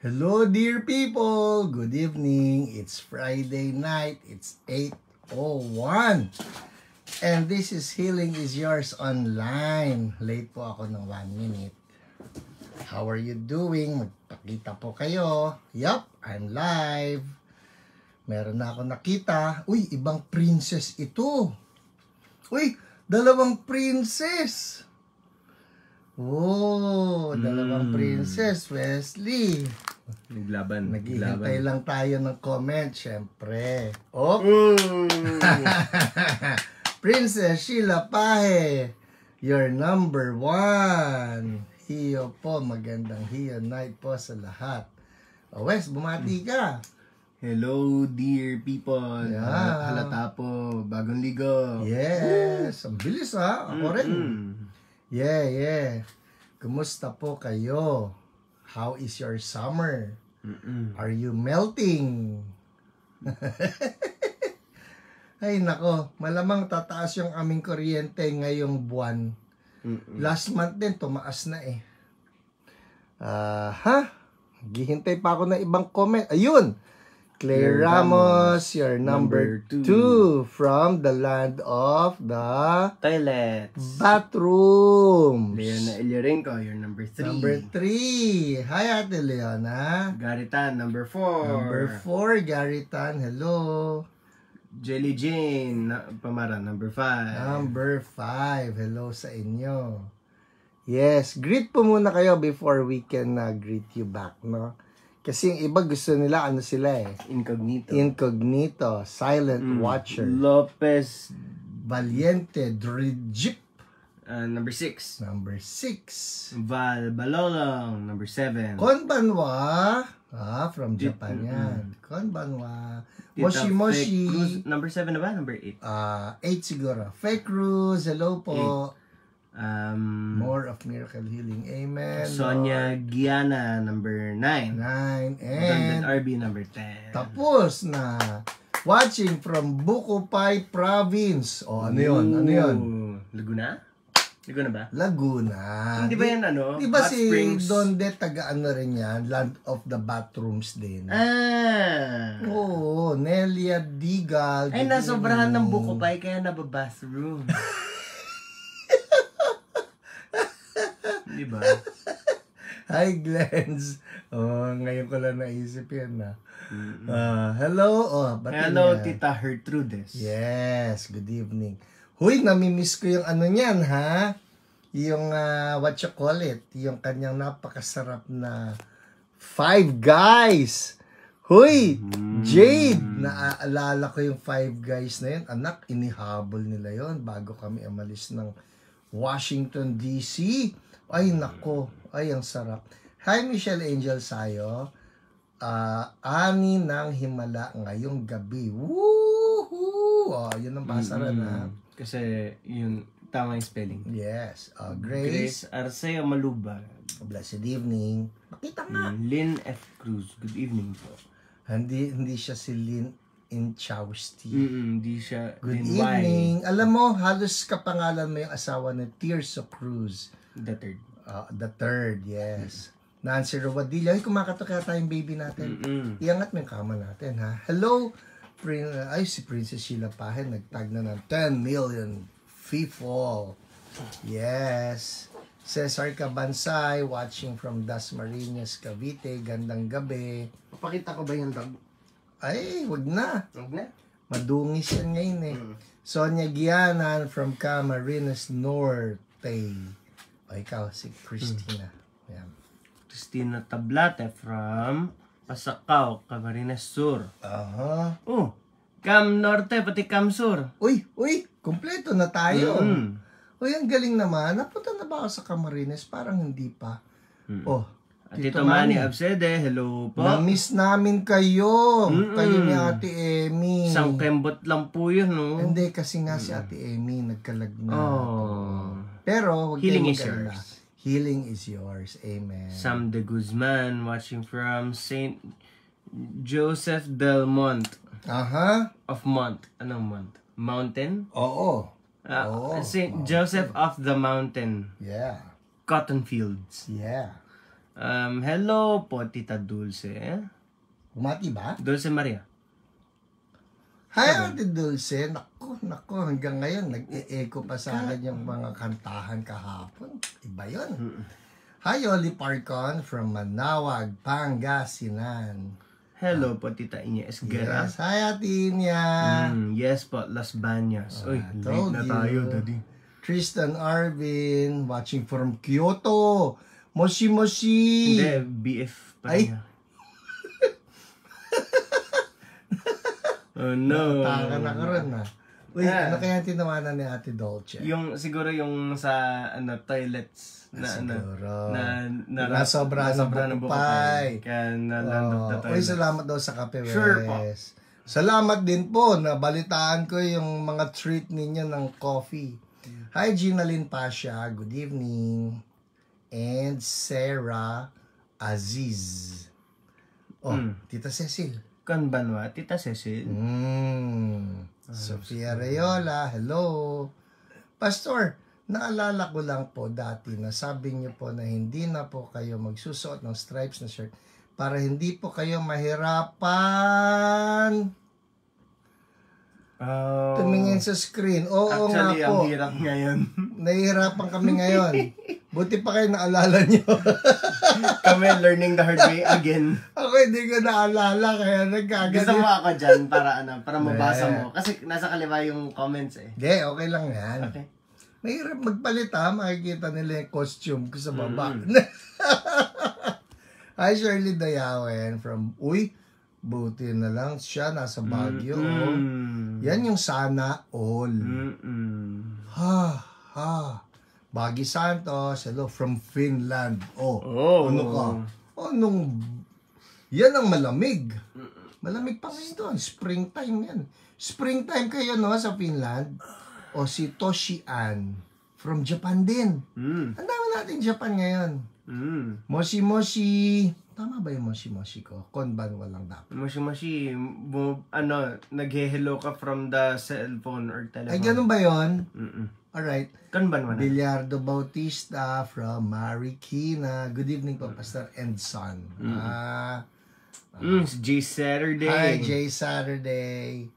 Hello dear people! Good evening. It's Friday night. It's 8:01. And this is Healing is Yours Online. Late po ako ng 1 minute. How are you doing? Magpakita po kayo. Yup, I'm live. Meron na ako nakita. Uy, ibang princess ito. Uy, dalawang princess. Oh, dalawang princess, Wesley. Naglaban. Naghihintay lang tayo ng comment, syempre. Oh! Princess Sheila Pahe, you're number 1. Hiyo po, magandang hiyo night po sa lahat. Oh, Wes, bumati ka. Hello, dear people. Yeah. Halata po, bagong ligo. Yes, ang bilis ha. Ako rin. Yeah. Kumusta po kayo? How is your summer? Are you melting? Ay nako, malamang tataas yung aming kuryente ngayong buwan. Last month din, tumaas na eh. Gihintay pa ako ng ibang comment. Ayun! Claire Ramos, you're number 2 from the land of the toilets. Bathrooms. Leona Iliorenko, you're number 3. Number 3. Hi, Ate Leona. Garitan, number 4. Number 4, Garitan. Hello. Jelly Jane, Pamara, number 5. Number 5. Hello sa inyo. Yes, greet po muna kayo before we can greet you back, no? Kasi yung iba gusto nila, ano sila eh? Incognito. Silent watcher. Lopez Valiente Drijip. Number 6. Number 6. Val Balolong, number 7. Konbanwa. From Japan yan. Konbanwa. Moshi Moshi. Number 7 na ba? Number 8? 8 siguro. Fake Cruz. Hello po. 8. More of miracle healing. Amen. Sonia Giana, number 9. 9. London And RB, number 10. tapos na. Watching from Bukupay Province. O, ano yun? Ano yun? Laguna? Laguna ba? Laguna. Hindi ba yan ano? Di ba Hot si Springs? Donde taga ano rin yan? Land of the Bathrooms din. Oo, Nelia Digal. Ay, nasobrahan ng Bukupay kaya nababathroom. Di ba? Hi, Glens. Ngayon ko lang naisip yan na. Hello. Hello, Tita Hertrudes. Yes, good evening. Huy, namimiss ko yung ano niyan, ha? Yung, what you call it? Yung kanyang napakasarap na Five Guys. Huy, Jade. Naaalala ko yung Five Guys na yun. Anak, inihabol nila yon bago kami umalis ng Washington, D.C. Ay, nako. Ay, ang sarap. Hi, Michelle Angel Sayo. Ani ng Himala ngayong gabi. Woohoo! Yun ang pasaran na. Kasi yun, tama yung spelling. Yes. Grace Arceo Malubag. Blessed evening. Makita nga. Lynn F. Cruz. Good evening po. Hindi siya si Lynn Inchausti. Hindi siya. Good evening. Alam mo, halos kapangalan mo yung asawa ni Tirso Cruz. The third. The third, yes. Nancy Rowadilla. Ay, kumakato kaya tayong baby natin. Iangat mo yung kama natin, ha? Hello, si Princess Sheila Pahe. Nagtag na ng 10 million people. Yes. Cesar Cabansay, watching from Dasmariñas, Cavite. Gandang gabi. Papakita ko ba yung dog? Ay, wag na. Wag na. Madungis yan ngayon eh. Sonia Gianan from Camarines Norte. O ikaw, si Christina. Ayan. Christina Tablate from Pasakaw, Camarines Sur. Cam Norte, pati Cam Sur. Uy, kompleto na tayo. Uy, ang galing naman. Napunta na ba ako sa Camarines? Parang hindi pa. Tito Manny Absede, hello po. Na-miss namin kayo. Kayo ni Ate Emmy. Isang kembot lang po yun, no? Hindi, kasi nga si Ate Emmy nagkalag na. Pero, Healing is yours. Healing is yours. Amen. Sam de Guzman, watching from St. Joseph del Mont. Of Mont. Anong Mont? Mountain? Oo. St. Joseph of the Mountain. Yeah. Cotton Fields. Yeah. Hello po, Tita Dulce. Bumati ba? Dulce Maria. Hi, Ate Dulce. Naku, hanggang ngayon, nag-e-echo pa sa akin yung mga kantahan kahapon. Iba yun. Hi, Oli Parcon from Manawag, Pangasinan. Hello po, Tita Ines Guerra. Yes, hi, Ate Inya. Yes po, Las Bañas. Uy, late na tayo, Daddy. Tristan Arvin, watching from Kyoto. Moshi. Hindi, BF pa Ay. niya. Oh no. Taka na ka rin Uy, ano kaya tinawanan ni Ate Dolce? Siguro yung sa toilets na siguro. na sobra ng bukay. Kaya nalandot na tayo. Uy, salamat daw sa Kape West. Sure po. Salamat din po na balitaan ko yung mga treat ninyo ng coffee. Hi, Ginalyn Pasha. Good evening. And Sarah Aziz. Tita Cecil. Kanbanwa, Tita Cecil. Sofia Rayola, hello. Pastor, naalala ko lang po dati na sabi niyo po na hindi na po kayo magsusuot ng stripes na shirt para hindi po kayo mahirapan. Tumingin sa screen. Oo Actually, nga po. ang hirap ngayon. Nahihirapan kami ngayon. Buti pa kayo naalala niyo. Kami learning the hard way again. Ako hindi ko naalala kaya nagkagano. Gusto mo ako dyan para mabasa mo. Kasi nasa kaliwa yung comments eh. Hindi, okay lang yan. Okay. Mahirap magpalit makikita nila yung costume ko sa baba. Hi, Shirley Dayawen from, buti na lang siya nasa Baguio. Yan yung sana all. Bagi Santos, hello, from Finland. Ano ka? Yan ang malamig. Malamig pa ngayon doon. Springtime yan. Springtime kayo, no, sa Finland. Si Toshi-an, from Japan din. Ang dami natin Japan ngayon. Moshi. Tama ba yung moshi ko? Konban walang dapat. Moshi. Nag-hello ka from the cellphone or telephone. Ay, ganun ba yun? Alright. Kanban mo na. Billardo Bautista from Marikina. Good evening po, Pastor and Son. Jay Saturday. Hi, Jay Saturday.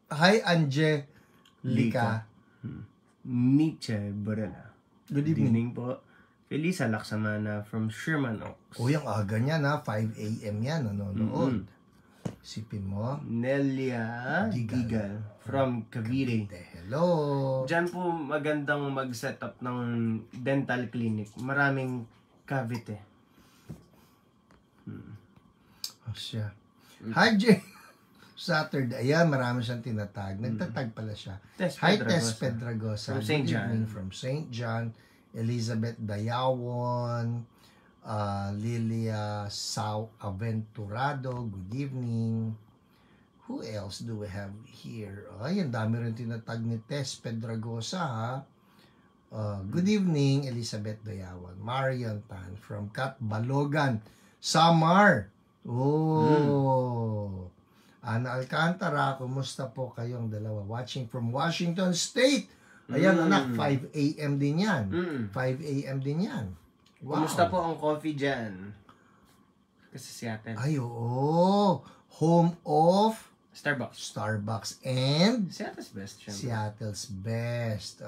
Hi, Angelica. Nietzsche Borela. Good evening po. Felisa Laksamana from Sherman Oaks. Yung aga niya 5 a.m. yan, nanonood. Sipin mo. Nelia Gigal from Cavite. Hello. Diyan po magandang mag-set up ng dental clinic. Maraming cavite. Siya. Hi, Jay. Saturday. Ayan, marami siyang tinatag. Nagtatag pala siya. Hi, Tess Pedragosa. From St. John. From St. John. Elizabeth Dayawon. Lilia Sao Aventurado. Good evening. Who else do we have here? Ay, ang dami rin tinatag ni Tess Pedragosa, ha? Good evening, Elizabeth Dayawon. Marian Tan from Cat Balogan, Samar. Ana Alcantara, kumusta po kayong dalawa? Watching from Washington State. Ayan, anak, 5 a.m. din yan. 5 a.m. din yan. Wow. Kumusta po ang coffee dyan? Kasi Seattle. Ay, oo. Home of Starbucks. And Seattle's best, syempre. Seattle's best.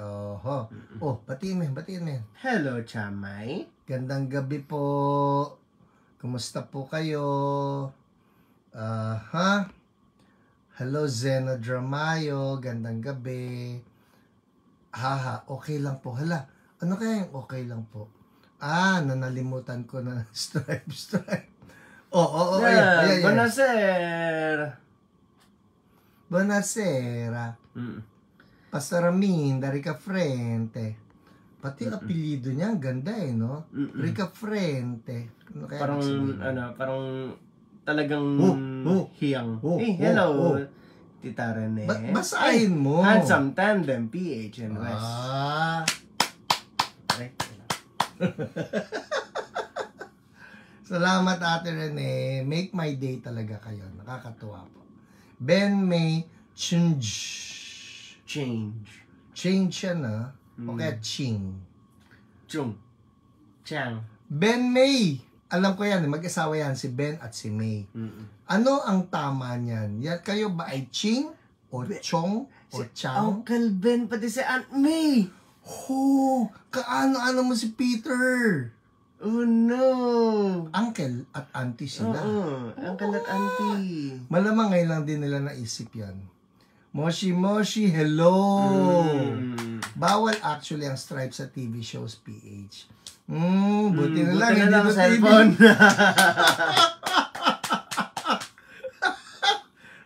Batiin mo. Hello, Chamay. Gandang gabi po. Kumusta po kayo? Hello, Zena Dramayo. Gandang gabi. Okay lang po. Hala, ano kaya yung okay lang po? Nanalimutan ko na stripe. Ayan. Buonasera. Pastor Amin, Rica Frente. Pati apelido niya, ang ganda no? Rica Frente. Parang talagang hiyang. Hello, Tita Rene. Basahin mo. Handsome Tandem, PH and West. Salamat, Ate Rene. Make my day talaga kayo. Nakakatuwa po. Ben May Change siya na. O kaya Ching. Chang. Ben May. Alam ko yan, mag-asawa yan, si Ben at si May. Ano ang tama niyan? Yan, kayo ba ay Ching? O Chong? O Chang? Uncle Ben, pati si Aunt May. Oh, kaano-ano mo si Peter? Oh no. Uncle at auntie sila. Uncle at auntie. Malamang ngayon lang din nila naisip yan. Moshi Moshi, hello! Bawal actually ang stripe sa TV shows, PH. Buti na lang, hindi lang na cellphone.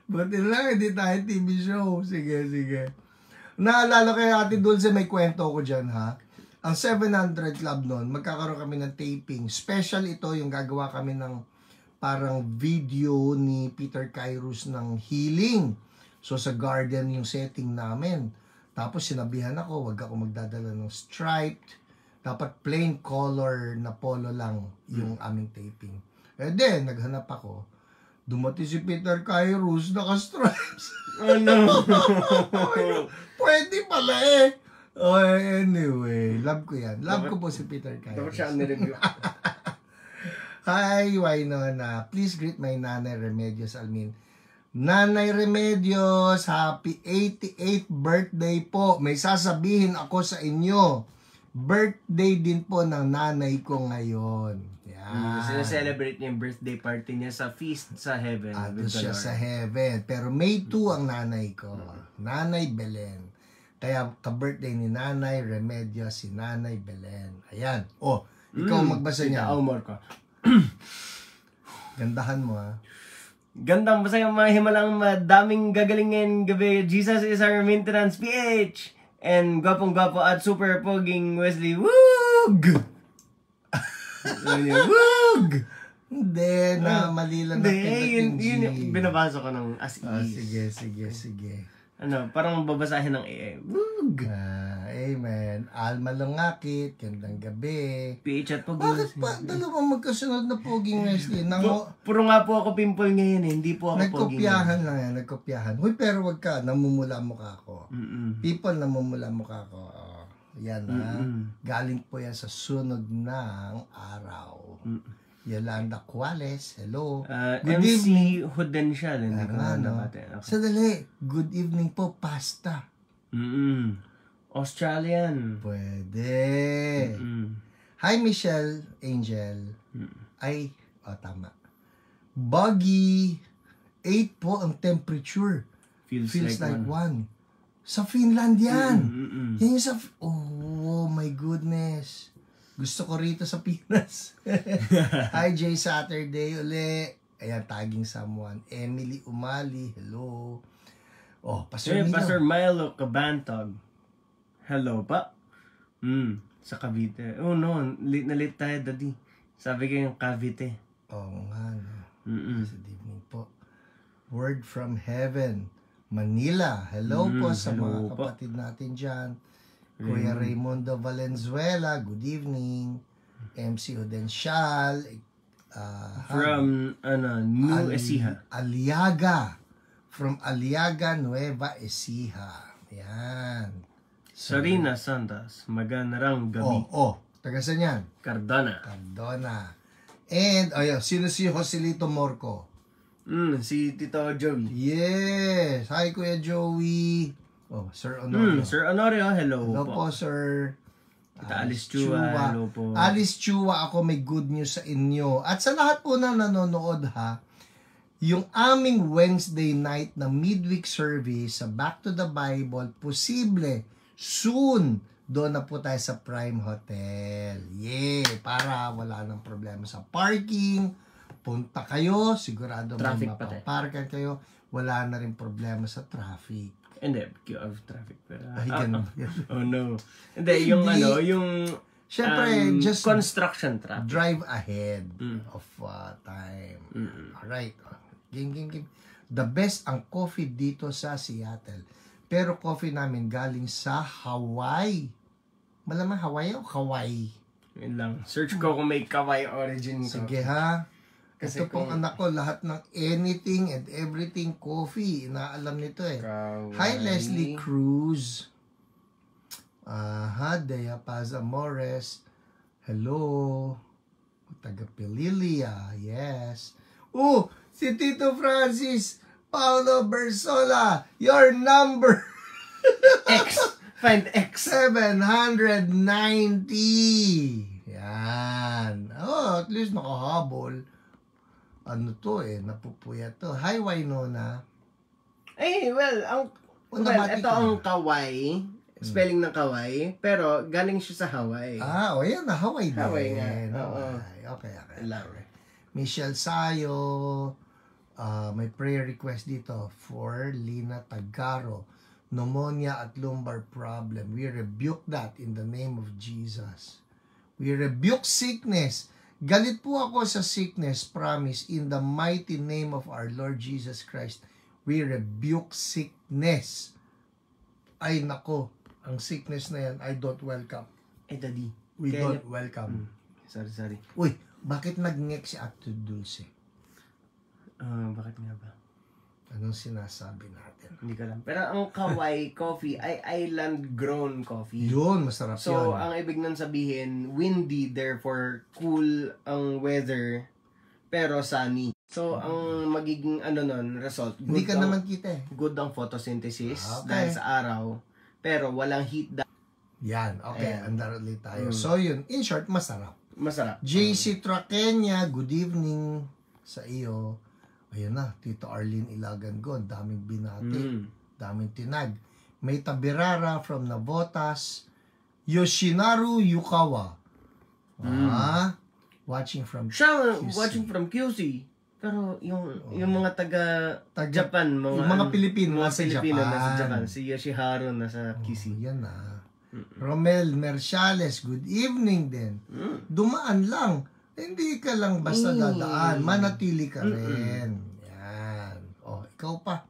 Buti na lang, hindi tayo TV show. Sige, sige. Naalala kay Ate Dulce, may kwento ko dyan, ha? Ang 700 Club noon, magkakaroon kami ng taping. Special ito, yung gagawa kami ng parang video ni Peter Kairos ng healing. So, sa garden yung setting namin. Tapos, sinabihan ako, wag ako magdadala ng striped. Dapat plain color na polo lang yung aming taping. Eh then, naghanap ako. Dumating si Peter Kairos, naka-stripes. Oh no. Pwede pala eh. Oh, anyway, love ko yan. Love ko po si Peter Kairos. Dapat siya ang nireview. Hi, Wainona. Please greet my Nanay Remedios Almin. Nanay Remedios, happy 88th birthday po. May sasabihin ako sa inyo. Birthday din po ng nanay ko ngayon. Yan. Celebrate niya yung birthday party niya sa feast sa heaven. Ando siya sa heaven. Pero May 2 ang nanay ko. Nanay Belen. Kaya ka-birthday ni Nanay Remedios, si Nanay Belen. Ayan. Oh, ikaw magbasa niya. Aumor ko. Gandahan mo, ha. Gandang masaya mga himalang madaming gagaling ngayon gabi. Jesus is our maintenance PH. And gwapong-gwapo at super poging Wesley. Woog! Woog! Hindi, na mali lang na yun yung binabasa ko ng as is. Sige. Ano, parang babasahin ng AA. Woog! Amen. Alma Lungakit, gandang gabi. PH at poging. Bakit pa dalawang magkasunod na poging Wesley? Puro nga po ako pimple ngayon eh. Hindi po ako poging. Nagkopyahan lang yan, nagkopyahan. Huy, pero wag ka, namumula mukha ko. People, namumula mukha ko. Oh, yan ha. Galing po yan sa sunog ng araw. Yolanda Cuales, hello. Good MC Hudensyal. Hindi ko na Okay. Sadali, good evening po, pasta. Australian. Pwede. Hi, Michelle Angel. Ay, tama. Buggy, 8 po ang temperature. Feels like 1. Sa Finland yan. Yan yung sa... Oh, my goodness. Gusto ko rito sa Pinas. Hi, Jay Saturday uli. Ayan, tagging someone. Emily Umali, hello. Oh, Pastor Milo. Pastor Milo Cabantog. Hello pa. Sa Cavite. Oh no, late na late tayo, daddy. Sabi ko yung Cavite. Oo nga, no. Good evening po. Word from Heaven. Manila. Hello po sa mga kapatid natin dyan. Kuya Raymundo Valenzuela, good evening. MC Odensyal. From New Ecija. Aliaga. From Aliaga, Nueva Ecija. Yan. Sarina Santos, magandang gabi. Taga saan yan? Cardona. And, sino si Joselito Morco? Si Tito Joey. Yes. Hi, Kuya Joey. Sir Honorio. Sir Honorio, hello po, sir. Kita Alice Chua, hello po. Alice Chua, ako may good news sa inyo. At sa lahat po na nanonood, ha, yung aming Wednesday night na midweek service sa Back to the Bible, posible, soon, doon na po tayo sa Prime Hotel. Para wala nang problema sa parking. Punta kayo, sigurado may mapaparkan kayo. Wala na rin problema sa traffic. Hindi, of traffic. Pero, oh no. Hindi, yung syempre, just construction traffic. Drive ahead of time. Alright. Game. The best ang coffee dito sa Seattle. Pero coffee namin galing sa Hawaii. Malamang Hawaii o Hawaii? Yun lang. Search ko kung may Hawaii origin ko. Sige ha. Kasi ito pong anak ko, lahat ng anything and everything coffee, inaalam nito eh. Hi, Leslie Cruz. Dea Paz Amores. Hello. Taga Pililia, yes. Si Tito Francis Paulo Bersola, your number X. Find X. 790. Yan. At least nakahabol. Ano to napupuyat to. Hi, Winona. Ito ang Kawai. Spelling ng Kawai. Pero galing siya sa Hawaii. Yan na. Hawaii din. Hawaii nga. Okay. Michelle Sayo. May prayer request dito for Lina Tagaro. Pneumonia at lumbar problem. We rebuke that in the name of Jesus. We rebuke sickness. Galit po ako sa sickness, promise, in the mighty name of our Lord Jesus Christ. We rebuke sickness. Ay nako, ang sickness na yan, I don't welcome. Daddy. We don't welcome. Sorry. Uy, bakit nag-ngek si Acto Dulce? Bakit nga ba? Anong sinasabi natin? Hindi ko alam. Pero ang Kawai coffee ay island-grown coffee. Yun, masarap yun. So, ang ibig nang sabihin, windy, therefore cool ang weather, pero sunny. So, ang magiging result, hindi ka naman kita good ang photosynthesis dahil sa araw, pero walang heat. Yan, okay, andar ulit tayo. So, yun, in short, masarap. Masarap. JC Traqueña, good evening sa iyo. Ayun na, Tito Arlene Ilagan-Gon, daming binati, daming tinag. May Tabirara from Navotas, Yoshinaru Yukawa. Watching from siya, watching from QC. Pero yung mga taga Japan, mga Pilipino nasa Japan. Si Yoshiharu nasa QC. Yan na. Romel Merciales, good evening din. Dumaan lang. Hindi ka lang basta dadaan. Manatili ka rin. Yan. Ikaw pa.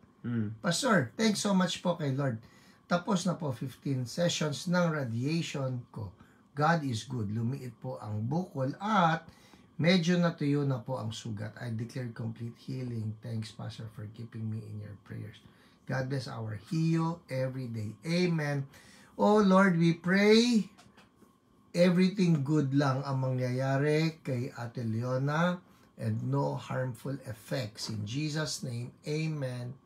Pastor, thanks so much po kay Lord. Tapos na po 15 sessions ng radiation ko. God is good. Lumiit po ang bukol at medyo natuyo na po ang sugat. I declare complete healing. Thanks, Pastor, for keeping me in your prayers. God bless our Hio every day. Amen. Oh Lord, we pray everything good lang ang mangyayari kay Ate Leona and no harmful effects. In Jesus' name, Amen.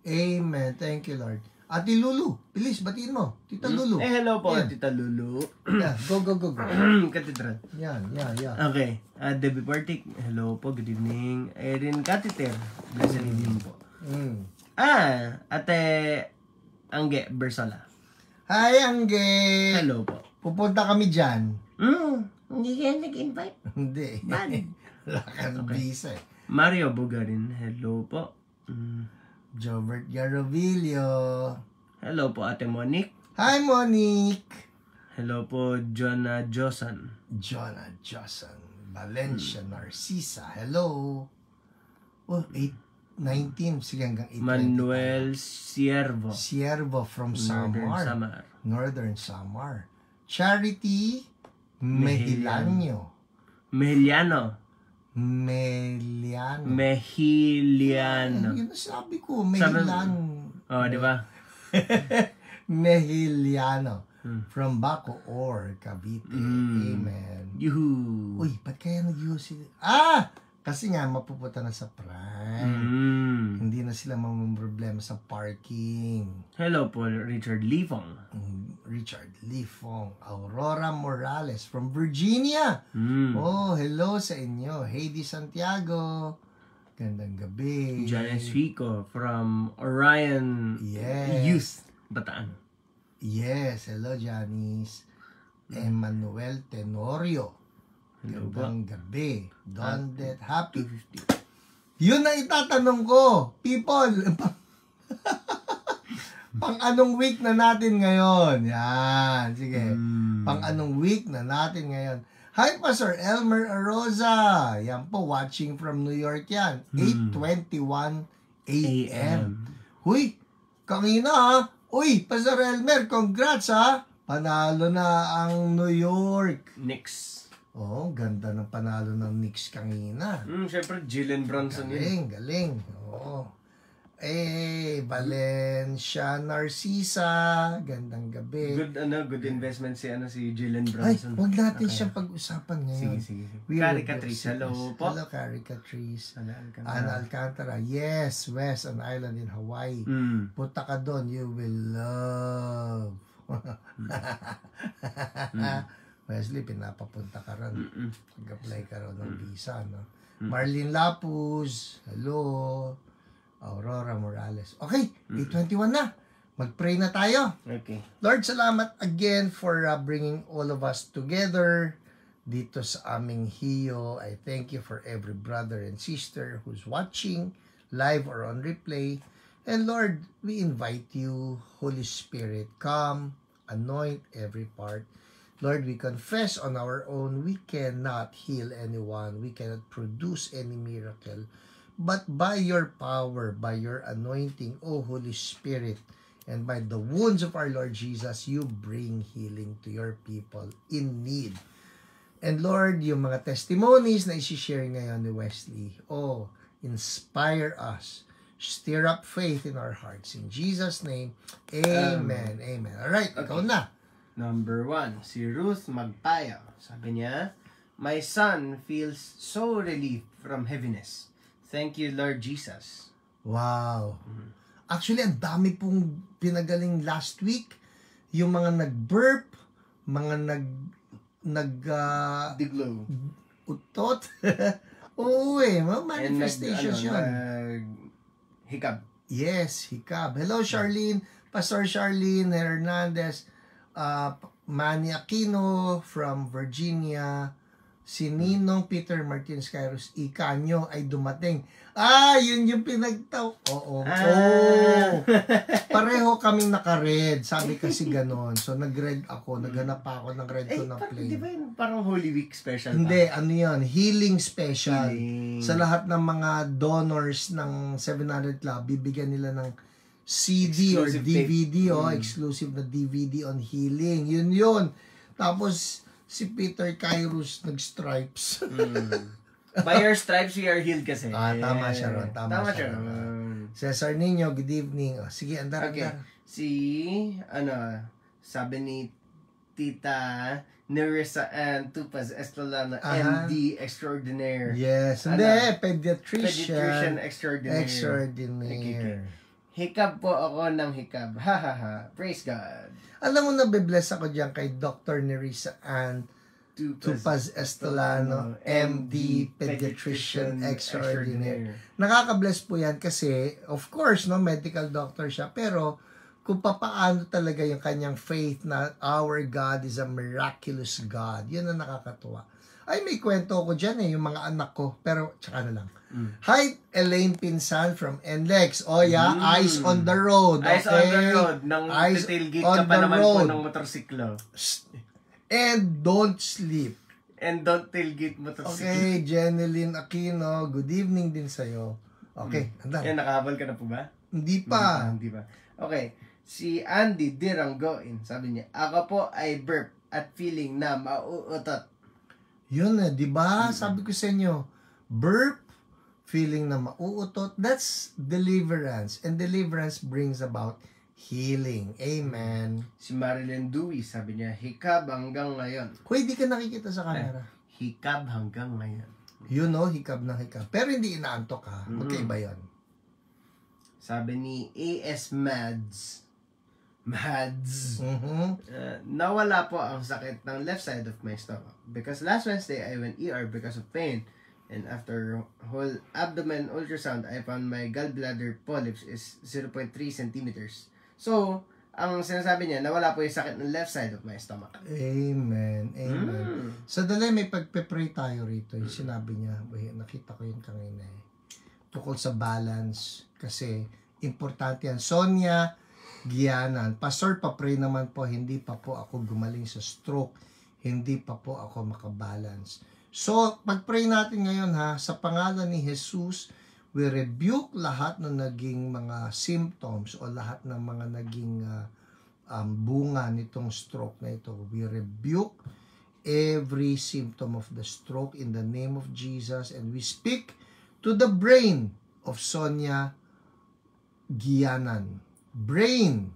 Amen. Thank you, Lord. Ate Lulu, please, batiin mo. Tita Lulu. Hello po, Tita Lulu. Yeah, go. Katedral. Yan. Okay. Debbie Partik, hello po, good evening. Erin Katiter, blessed evening po. Ate Angge Bersola. Hi, Angge. Hello po. Pupunta kami dyan. Hindi kayo nag-invite? Hindi. Wala kang visa eh. Mario Bugarin, hello po. Jobert Garovillo. Hello po, Ate Monique. Hi, Monique. Hello po, Jonah Josan. Valencia Narcisa. Hello. 8:19. Sige, hanggang 8:20. Manuel Siervo from Northern Samar. Charity Mejiliano. Yun sabi ko, di ba? Mejiliano. From Bacoor, Cavite. Amen. Yuhu. Uy, ba't kaya nag-yuhu sila? Kasi nga, mapupunta na sa Prime. Hindi na sila problema sa parking. Hello po, Richard Lifong. Aurora Morales from Virginia. Hello sa inyo. Heidi Santiago. Gandang gabi. Janice Fico from Orion Youth, Bataan. Yes, hello Janice. Emmanuel Tenorio. Gandang gabi. Dondet Happy. Yun na itatanong ko. People, pang anong week na natin ngayon? Yan, sige. Pang anong week na natin ngayon? Hi, Pastor Elmer Aroza. Yan po, watching from New York yan. 8:21 a.m. Huy, kanina ha. Uy, Pastor Elmer, congrats ha. Panalo na ang New York. Knicks. Ganda ng panalo ng Knicks kanina. Siyempre, Jalen Brunson Galing. Oo. Valencia Narcisa, gandang gabi. Good investment si Jalen Ay, Brunson. huwag natin Okay. siyang pag-usapan ngayon. Sige. We Caricatrice, rebuke hello sickness. po. Hello, Caricatrice. Ana Ana Alcantara. Yes, West, an island in Hawaii. Punta ka doon, you will love. Wesley, pinapapunta ka ron. Nag-apply ka ron ng visa, no? Marlene Lapuz. Hello. Aurora Morales. Okay, 8:21 na. Mag-pray na tayo. Okay. Lord, salamat again for bringing all of us together dito sa aming hiyo. I thank you for every brother and sister who's watching live or on replay. And Lord, we invite you, Holy Spirit, come, anoint every part. Lord, we confess on our own we cannot heal anyone. We cannot produce any miracle. But by your power, by your anointing, O Holy Spirit, and by the wounds of our Lord Jesus, you bring healing to your people in need. And Lord, yung mga testimonies na isi-share ngayon ni Wesley, inspire us. Stir up faith in our hearts. In Jesus' name, amen. Amen. Alright, ikaw na. Number 1, si Ruth Magpaya. Sabi niya, my son feels so relieved from heaviness. Thank you, Lord Jesus. Wow. Actually, ang dami pong pinagaling last week. Yung mga nag-burp, mga Diglo. utot. Oo mga manifestations yun. Hikab. Yes, hikab. Hello, Charlene. Pastor Charlene Hernandez. Manny Aquino from Virginia. Si Ninong Peter Martins Kairos Ikanyo ay dumating. Yun yung pinagtaw. Oo. Pareho kaming naka-red. Sabi kasi ganon. So nag-red ako. Naghanap pa ako ng red ko na plane. Di ba yun parang Holy Week special? Hindi, ano yun? Healing special. Healing. Sa lahat ng mga donors ng 700 Club, bibigyan nila ng CD or Exclusive DVD, exclusive na DVD on healing. Yun. Tapos, si Peter Kairos nag-stripes. By your stripes we are healed kasi. Tama siya ron. Tama siya ron. ron. Cesar Nino, good evening. Sige, andar. Sabi ni Tita Nerissa and Tupaz Estolano, MD Extraordinaire. Yes. Hindi, pediatrician Extraordinaire. Extraordinaire. Hikab po ako ng hikab. Ha ha ha. Praise God. Alam mo, nabibless ako dyan kay Dr. Nerissa and Tupaz Estolano, MD, Pediatrician Extraordinaire. Nakaka-bless po yan kasi, of course, medical doctor siya, pero kung papaano talaga yung kanyang faith na our God is a miraculous God, yun ang nakakatuwa. Ay, may kwento ko dyan yung mga anak ko, pero tsaka na lang. Hi, Elaine Pinsan from NLEX. Eyes on the road. Eyes on the road. Nang tailgate ka pa naman po ng motorsiklo. And don't sleep. And don't tailgate motorsiklo. Okay, Jeneline Aquino, good evening din sa'yo. Okay, handa. Nakahabol ka na po ba? Hindi pa. Hindi pa. Okay, si Andy Diranggoin, sabi niya, ako po ay burp at feeling na mauutot. Yun di ba? Sabi ko sa inyo, burp, feeling na mauutot, that's deliverance. And deliverance brings about healing. Amen. Si Marilyn Dewey, sabi niya, hikab hanggang ngayon. Kung hindi ka nakikita sa camera. Hikab hanggang ngayon. Yun hikab na hikab. Pero hindi inaantok ha. Magkaiba yun. Sabi ni A.S. Mads, nawala po ang sakit ng left side of my stomach. Because last Wednesday, I went ER because of pain. And after whole abdomen ultrasound, I found my gallbladder polyps is 0.3 centimeters. So, ang sinasabi niya, nawala po yung sakit ng left side of my stomach. Amen. Amen. So, dali may pagpe-pray tayo rito. Yung sinabi niya, nakita ko yun kanina tukol sa balance. Kasi, importante yan. Sonia Gianan. Pastor, pa-pray naman po. Hindi pa po ako gumaling sa stroke. Hindi pa po ako makabalance. So, pag-pray natin ngayon sa pangalan ni Jesus, we rebuke lahat ng naging mga symptoms o lahat ng mga naging bunga nitong stroke na ito. We rebuke every symptom of the stroke in the name of Jesus, and we speak to the brain of Sonia giyanan. Brain,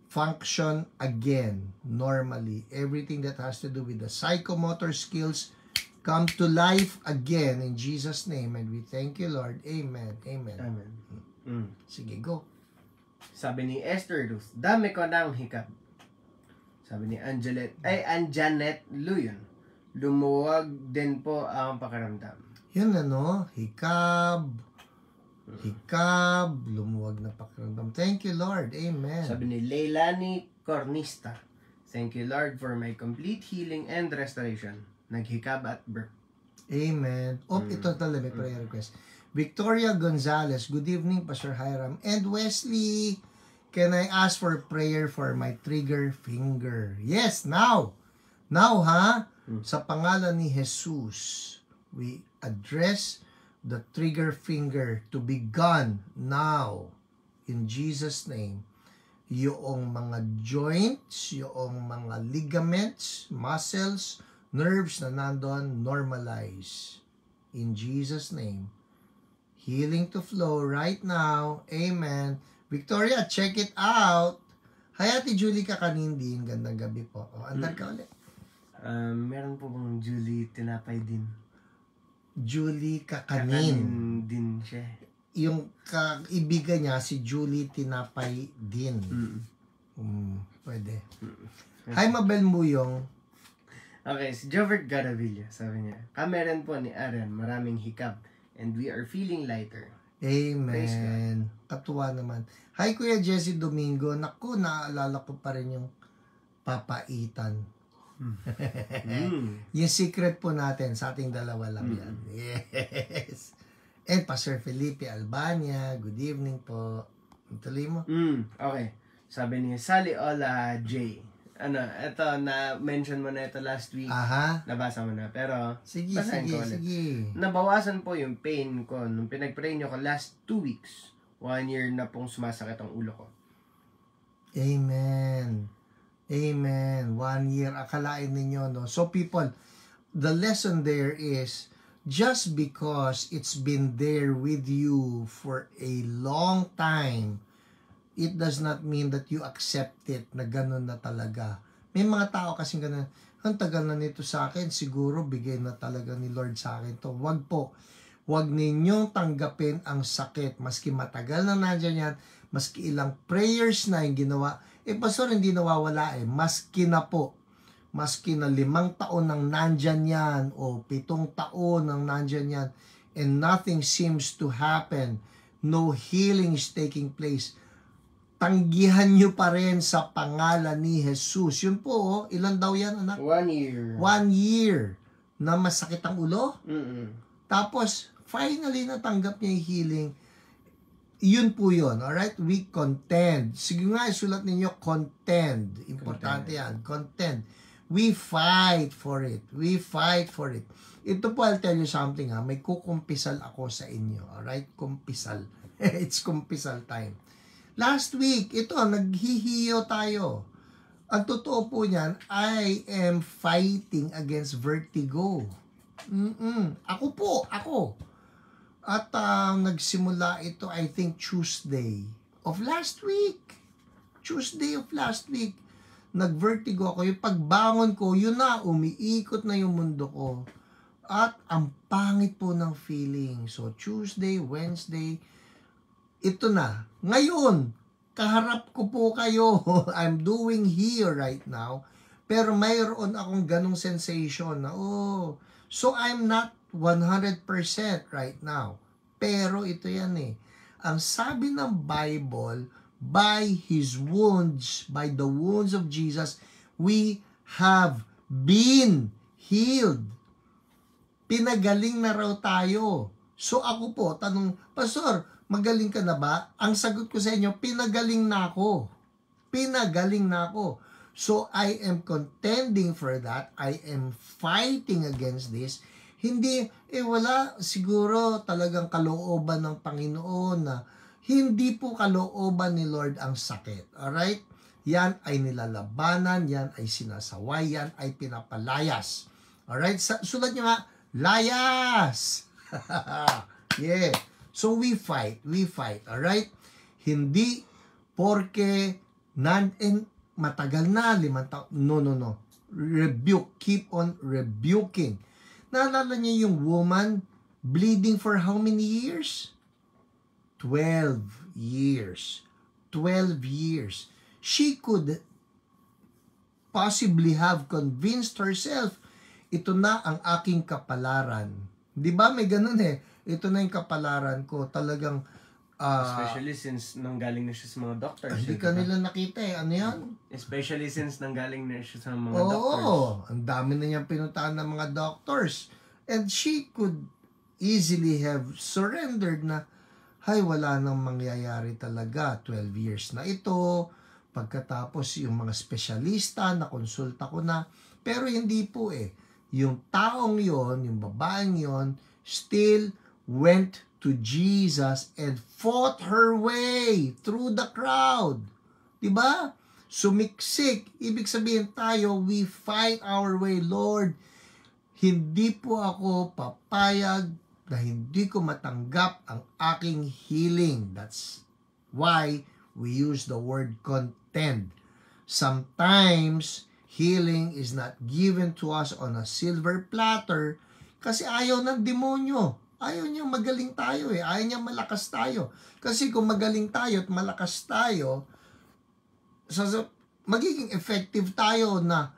function again, normally. Everything that has to do with the psychomotor skills come to life again in Jesus' name. And we thank you, Lord. Amen. Amen. Amen. Sige, go. Sabi ni Esther Ruth, dami ko ng hikap. Sabi ni Anjanet Luyon, lumuwag din po ang pakiramdam. Yun hikab, lumuwag na pakiramdam. Thank you, Lord. Amen. Sabi ni Leilani Cornista, thank you, Lord, for my complete healing and restoration. Naghikab at birth. Amen. Ito talaga may prayer request. Victoria Gonzalez, good evening, Pastor Hiram. And Wesley, can I ask for prayer for my trigger finger? Yes, now. Now, ha? Sa pangalan ni Jesus, we address the trigger finger to be gone now. In Jesus' name. Yung mga joints, yung mga ligaments, muscles, nerves na nandun, normalize. In Jesus' name. Healing to flow right now. Amen. Victoria, check it out. Hi, Ate Julie Kakanindin. Gandang gabi po. Andar ka ulit. Meron po bang Julie Tinapay din? Julie Kakanin. Kakanin din siya. Yung kaibigan niya, si Julie Tinapay din. Pwede. Hi, Mabel Muyong. Okay, si Jovert Garavilla, sabi niya, kameran po ni Aaron, maraming hikab, and we are feeling lighter. Amen. Katuwa naman. Hi, Kuya Jesse Domingo. Naku, naaalala ko pa rin yung papaitan. Yung secret po natin, sa ating dalawa lang yan. Yes. And Pastor Felipe Albania, good evening po. Tuloy mo. Okay. Sabi niya, Sally Ola J. Ito, na-mention mo na ito last week. Aha. Nabasa mo na. Pero, sige. nabawasan po yung pain ko nung pinag-pray nyo ko last 2 weeks. 1 year na pong sumasakit ang ulo ko. Amen. 1 year. Akalain ninyo, no? So people, the lesson there is, just because it's been there with you for a long time, it does not mean that you accept it na ganun na talaga. May mga tao kasing ganun, ang tagal na nito sa akin, siguro bigay na talaga ni Lord sa akin to. Wag po. Wag ninyong tanggapin ang sakit. Maski matagal na nandiyan yan, maski ilang prayers na yung ginawa, pastor, hindi nawawala Maski na po. Maski na 5 taon nang nandyan yan, o 7 taon nang nandyan yan, and nothing seems to happen, no healing is taking place, tanggihan nyo pa rin sa pangalan ni Jesus. Yun po, ilan daw yan, anak? 1 year. 1 year na masakit ang ulo. Tapos, finally natanggap niya yung healing. Yun po yun, alright? We contend. Sige nga, isulat ninyo, contend. Importante yan, contend. We fight for it. We fight for it. Ito po, I'll tell you something ha. May kukumpisal ako sa inyo. Alright? Kumpisal. It's kumpisal time. Last week, ito, naghihiyo tayo. Ang totoo po niyan, I am fighting against vertigo. Ako. At nagsimula ito, I think, Tuesday of last week. Nag-vertigo ako. Yung pagbangon ko, yun na, umiikot na yung mundo ko. At ang pangit po ng feeling. So, Tuesday, Wednesday, ito na. Ngayon, kaharap ko po kayo. I'm doing here right now. Pero mayroon akong ganong sensation na, so I'm not 100% right now. Pero ito yan Ang sabi ng Bible, by His wounds, by the wounds of Jesus, we have been healed. Pinagaling na raw tayo. So ako po, tanong, Pastor, magaling ka na ba? Ang sagot ko sa inyo, pinagaling na ako. So I am contending for that. I am fighting against this. Hindi, wala siguro talagang kalooban ng Panginoon na hindi po kalooban ni Lord ang sakit. Alright? Yan ay nilalabanan, yan ay sinasaway, yan ay pinapalayas. Alright? Sulat nyo nga, layas! Yeah. So we fight. Alright? Hindi porque matagal na, 5 taon. No. Rebuke. Keep on rebuking. Naalala niyo yung woman bleeding for how many years? 12 years. 12 years. She could possibly have convinced herself, ito na ang aking kapalaran. Di ba? May ganun eh. Ito na yung kapalaran ko. Talagang especially since nanggaling na siya sa mga doctors. Hindi ka nila nakita eh. Ano yan? Especially since nanggaling na siya sa mga Oo, doctors. ang dami na niyang pinuntahan ng mga doctors. And she could easily have surrendered na, hay, wala nang mangyayari talaga. 12 years na ito. Pagkatapos yung mga espesyalista, nakonsulta ko na. Pero hindi po eh. Yung taong yon, yung babaeng yon, still went to Jesus and fought her way through the crowd. Diba? Sumiksik. Ibig sabihin tayo, we fight our way. Lord, hindi po ako papayag na hindi ko matanggap ang aking healing. That's why we use the word contend. Sometimes, healing is not given to us on a silver platter kasi ayaw ng demonyo. Ayaw niya magaling tayo eh. Ayaw niya malakas tayo. Kasi kung magaling tayo at malakas tayo, magiging effective tayo na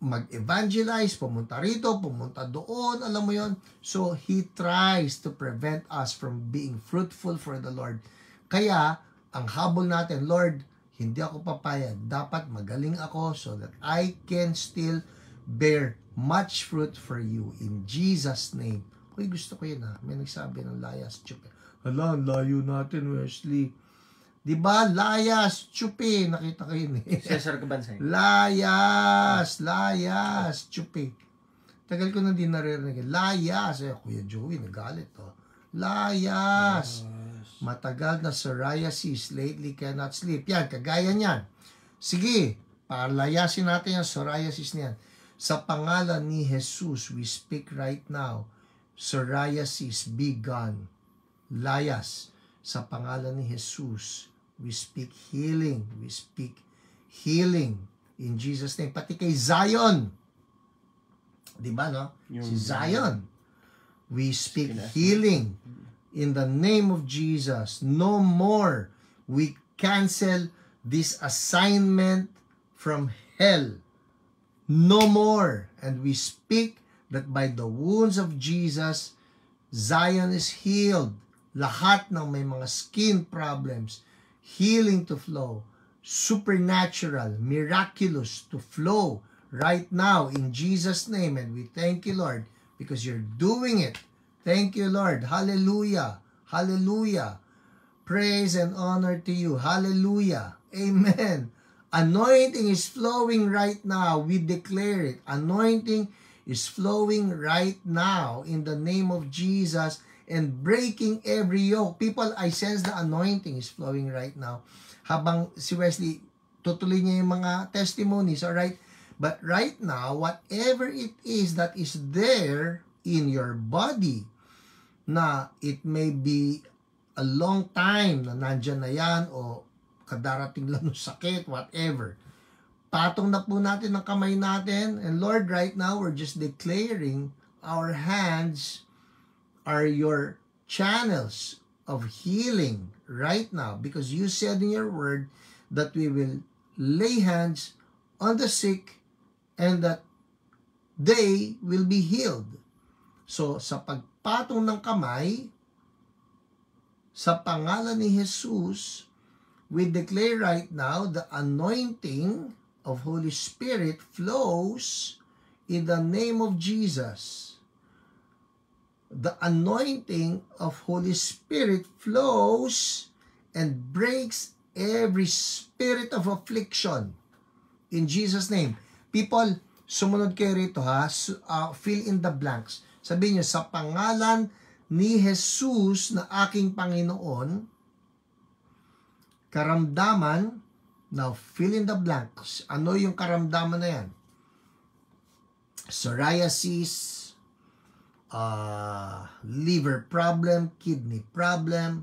mag-evangelize, pumunta rito, pumunta doon, alam mo yon. So, He tries to prevent us from being fruitful for the Lord. Kaya, ang habol natin, Lord, hindi ako papayag. Dapat magaling ako so that I can still bear much fruit for you. In Jesus' name. Uy, gusto ko yun ha. May nagsabi ng layas, chupi. Hala, layo natin, Wesley. Diba? Layas, chupi. Nakita ko yun eh. Cesar Cabansay. Layas, chupi. Tagal ko na din naririnig. Layas. Kuya Joey, nagalit to. Layas. Matagal na psoriasis. Lately cannot sleep. Yan, kagaya niyan. Sige, palayasin natin yung psoriasis niyan. Sa pangalan ni Jesus, we speak right now. Psoriasis be gone. Layas. Sa pangalan ni Jesus, we speak healing. We speak healing in Jesus' name. Pati kay Zion. Diba, no? Si Zion. We speak healing in the name of Jesus. No more. We cancel this assignment from hell. No more. And we speak that by the wounds of Jesus, Zion is healed. Lahat ng may mga skin problems, healing to flow, supernatural, miraculous to flow right now in Jesus' name. And we thank you, Lord, because you're doing it. Thank you, Lord. Hallelujah. Hallelujah. Praise and honor to you. Hallelujah. Amen. Anointing is flowing right now. We declare it. Anointing is flowing right now in the name of Jesus and breaking every yoke. People, I sense the anointing is flowing right now. Habang si Wesley, tutuloy niya yung mga testimonies, alright? But right now, whatever it is that is there in your body, na it may be a long time na nandyan na yan o kadarating lang ng sakit, whatever. Patong na po natin ang kamay natin. And Lord, right now, we're just declaring our hands are your channels of healing right now. Because you said in your word that we will lay hands on the sick and that they will be healed. So, sa pagpatong ng kamay, sa pangalan ni Jesus, we declare right now the anointing of Holy Spirit flows in the name of Jesus. The anointing of Holy Spirit flows and breaks every spirit of affliction in Jesus' name. People, sumunod kayo rito ha. Fill in the blanks. Sabihin nyo, sa pangalan ni Jesus na aking Panginoon, karamdaman. Now, fill in the blanks. Ano yung karamdaman na yan? Psoriasis, liver problem, kidney problem,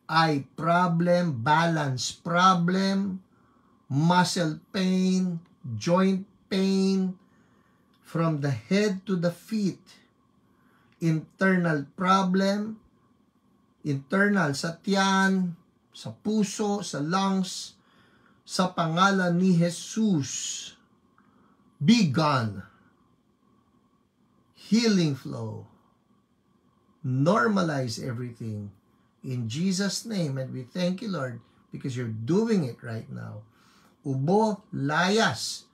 eye problem, balance problem, muscle pain, joint pain, from the head to the feet, internal problem, internal sa tiyan, sa puso, sa lungs, sa pangalan ni Jesus, be gone. Healing flow. Normalize everything in Jesus' name, and we thank you, Lord, because you're doing it right now. Ubo, layas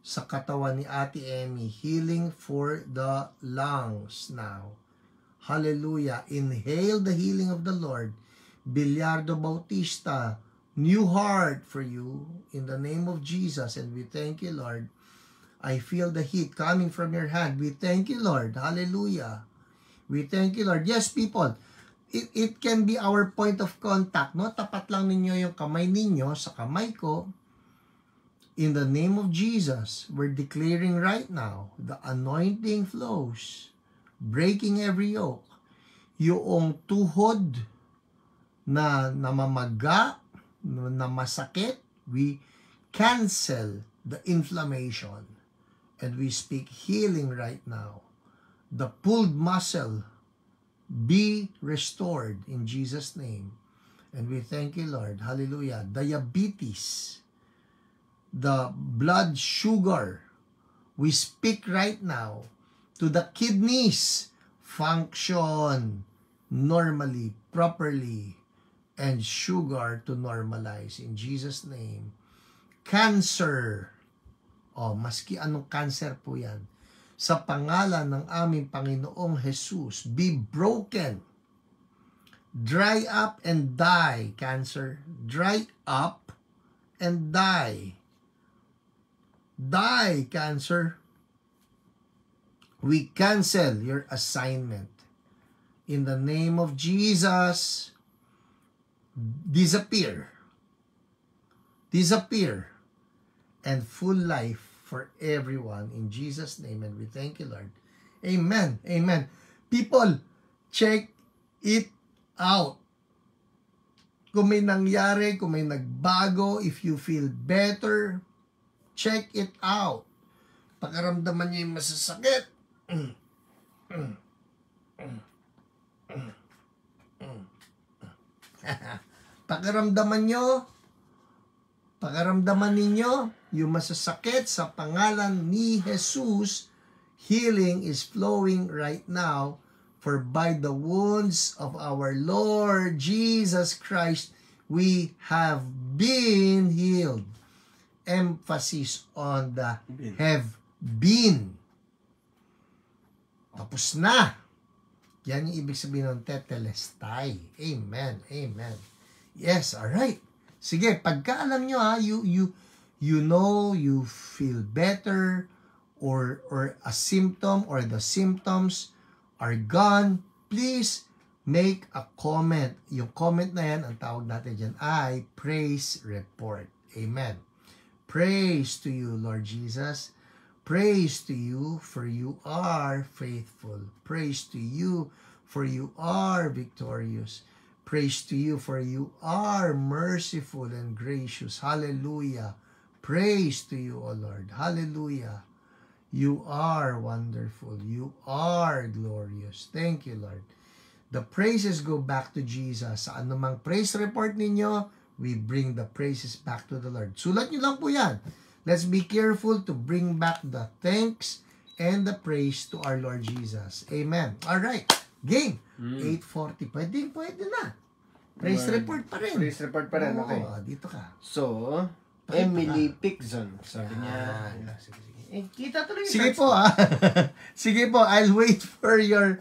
sa katawan ni Ate Emmy, healing for the lungs now. Hallelujah. Inhale the healing of the Lord. Bilyardo Bautista, new heart for you in the name of Jesus, and we thank you, Lord. I feel the heat coming from your hand. We thank you, Lord. Hallelujah. We thank you, Lord. Yes, people, it can be our point of contact, no? Tapat lang ninyo yung kamay ninyo sa kamay ko. In the name of Jesus, we're declaring right now, the anointing flows, breaking every yoke. Yung tuhod na namamaga, na masakit, we cancel the inflammation. And we speak healing right now. The pulled muscle be restored in Jesus' name. And we thank you, Lord. Hallelujah. Diabetes, the blood sugar, we speak right now to the kidneys, function normally, properly, and sugar to normalize in Jesus' name. Cancer, maski anong cancer po yan, sa pangalan ng aming Panginoong Jesus, be broken. Dry up and die, cancer. Dry up and die. Die, cancer. We cancel your assignment. In the name of Jesus, disappear. Disappear. And full life for everyone in Jesus' name. And we thank you, Lord. Amen. Amen. People, check it out. Kung may nangyari, kung may nagbago, if you feel better, check it out. Pakaramdaman niyo yung masasakit. Pakaramdaman ninyo yung masasakit sa pangalan ni Jesus. Healing is flowing right now, for by the wounds of our Lord Jesus Christ, we have been healed. Emphasis on the have been. Tapos na. Yan yung ibig sabihin ng tetelestai. Amen. Amen. Yes, alright. Sige, pagka alam nyo you know, you feel better, or a symptom or the symptoms are gone, please make a comment. Yung comment na yan, ang tawag natin dyan ay praise report. Amen. Praise to you, Lord Jesus. Praise to you, for you are faithful. Praise to you, for you are victorious. Praise to you, for you are merciful and gracious. Hallelujah. Praise to you, O Lord. Hallelujah. You are wonderful. You are glorious. Thank you, Lord. The praises go back to Jesus. Sa anumang praise report ninyo, we bring the praises back to the Lord. Sulat nyo lang po yan. Let's be careful to bring back the thanks and the praise to our Lord Jesus. Amen. Alright. Game. 8:40. Pwede na. Praise report pa rin. Praise report pa rin, okay. Dito ka. So, Emily Pixon. Sabi niya, sige. Kita tuloy yung Sige po, Sige po, I'll wait for your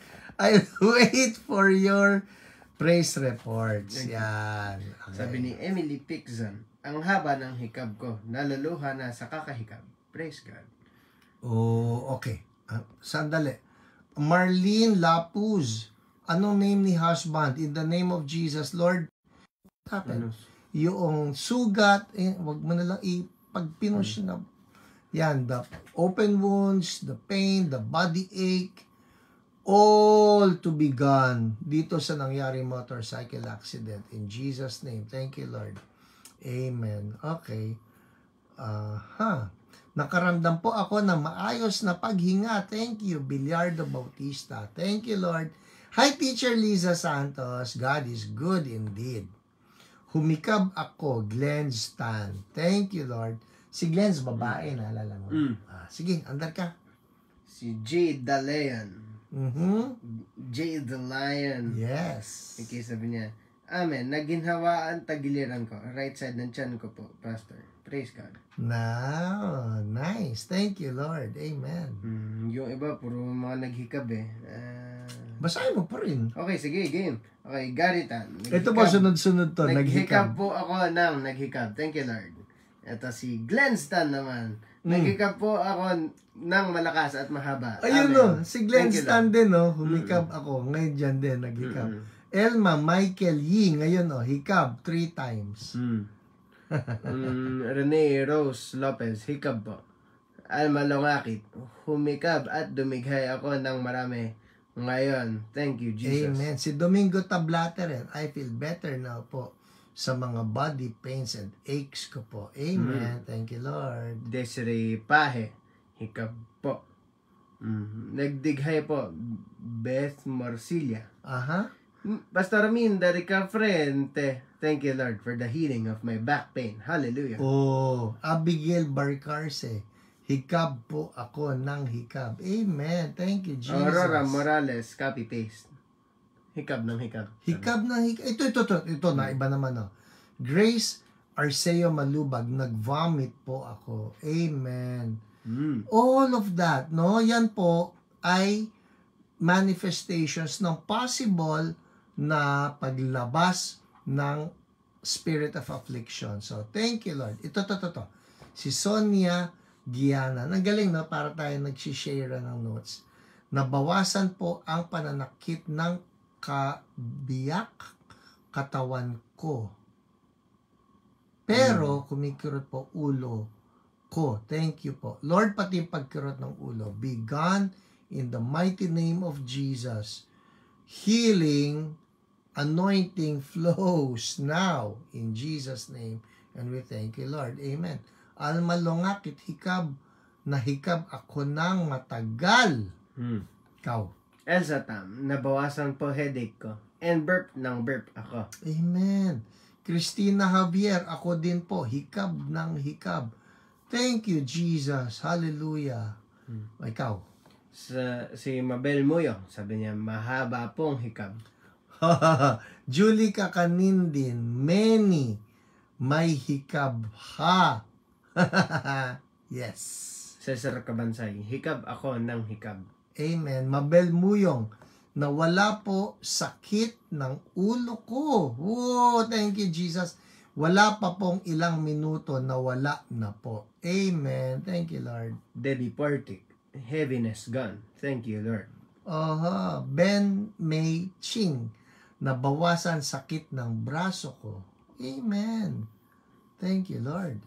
praise reports. Yan. Okay. Sabi ni Emily Pixon, ang haba ng hikab ko, naluluha na sa kakahikab. Praise God. Oh, okay. Sandali. Marlene Lapuz, anong name ni husband? In the name of Jesus, Lord, what happened? Yung sugat, wag mo na lang ipagpinush na. Yan, the open wounds, the pain, the body ache, all to be gone dito sa nangyaring motorcycle accident. In Jesus' name. Thank you, Lord. Amen. Okay. Nakaramdam po ako ng maayos na paghinga. Thank you, Bilyardo Bautista. Thank you, Lord. Hi, Teacher Liza Santos. God is good indeed. Humikab ako, Glenn Stan. Thank you, Lord. Si Glenn's babae, naalala mo. Sige, andar ka. Si Jade the Lion. Jade the Lion. Yes. Okay, sabi niya, Amen. Naginhawaan tagiliran ko. Right side ng tiyan ko po, Pastor. Praise God. Now, nice. Thank you, Lord. Amen. Yung iba, puro mga naghikab eh. Basahin mo pa rin. Okay, sige, game. Okay, Garitan. Ito po, sunod-sunod to. Naghikab po ako ng naghikab. Thank you, Lord. Ito si Glenn Stan naman. Naghikab po ako ng malakas at mahaba. Ayun Amen. no, si Glenn Stan din no, humikab ako. Ngayon dyan din, naghikab. Elma Michael Yee, ngayon no, hikab 3 times. Rene Rose Lopez, hikab po. Alma Longakit, humikab at dumighay ako ng marami ngayon. Thank you, Jesus. Amen. Si Domingo Tablater, I feel better now po sa mga body pains and aches ko po. Amen. Thank you, Lord. Desiree Pahe, hikab po. Nagdighay po, Beth Morcilia. Pastor Amin, dari ka frente. Thank you, Lord, for the healing of my back pain. Hallelujah. Oh, Abigail Barcarce, hikab po ako ng hikab. Amen. Thank you, Jesus. Aurora Morales, copy-paste. Hikab ng hikab. Hikab ng hikab. Ito na, iba naman, no. Grace Arceo Malubag, nag-vomit po ako. Amen. All of that, no? Yan po ay manifestations ng possible na paglabas ng spirit of affliction. So, thank you, Lord. Ito. Si Sonia Giana. Nagaling, no? Para tayo nag-share ng notes. Nabawasan po ang pananakit ng kabiyak katawan ko. Pero, kumikirot po ulo ko. Thank you po. Lord, pati yung pagkirot ng ulo, be gone in the mighty name of Jesus. Healing, anointing flows now in Jesus' name. And we thank you, Lord. Amen. Alma Longakit, hikab, nahikab ako ng matagal. Ikaw. Elsa Tam, nabawasan po headache ko. And burp ng burp ako. Amen. Christina Javier, ako din po, hikab ng hikab. Thank you, Jesus. Hallelujah. Ikaw. Si Mabel Muyo, sabi niya, mahaba pong hikab. Julie Kakanindin, many, may hikab ha. Yes. Cesar Cabansay, hikab ako ng hikab. Amen. Mabel Muyong, nawala po sakit ng ulo ko. Oh, thank you, Jesus. Wala pa pong ilang minuto, nawala na po. Amen. Thank you, Lord. Debbie Portic, heaviness gone. Thank you, Lord. Ben May Ching, nabawasan sakit ng braso ko. Amen. Thank you, Lord.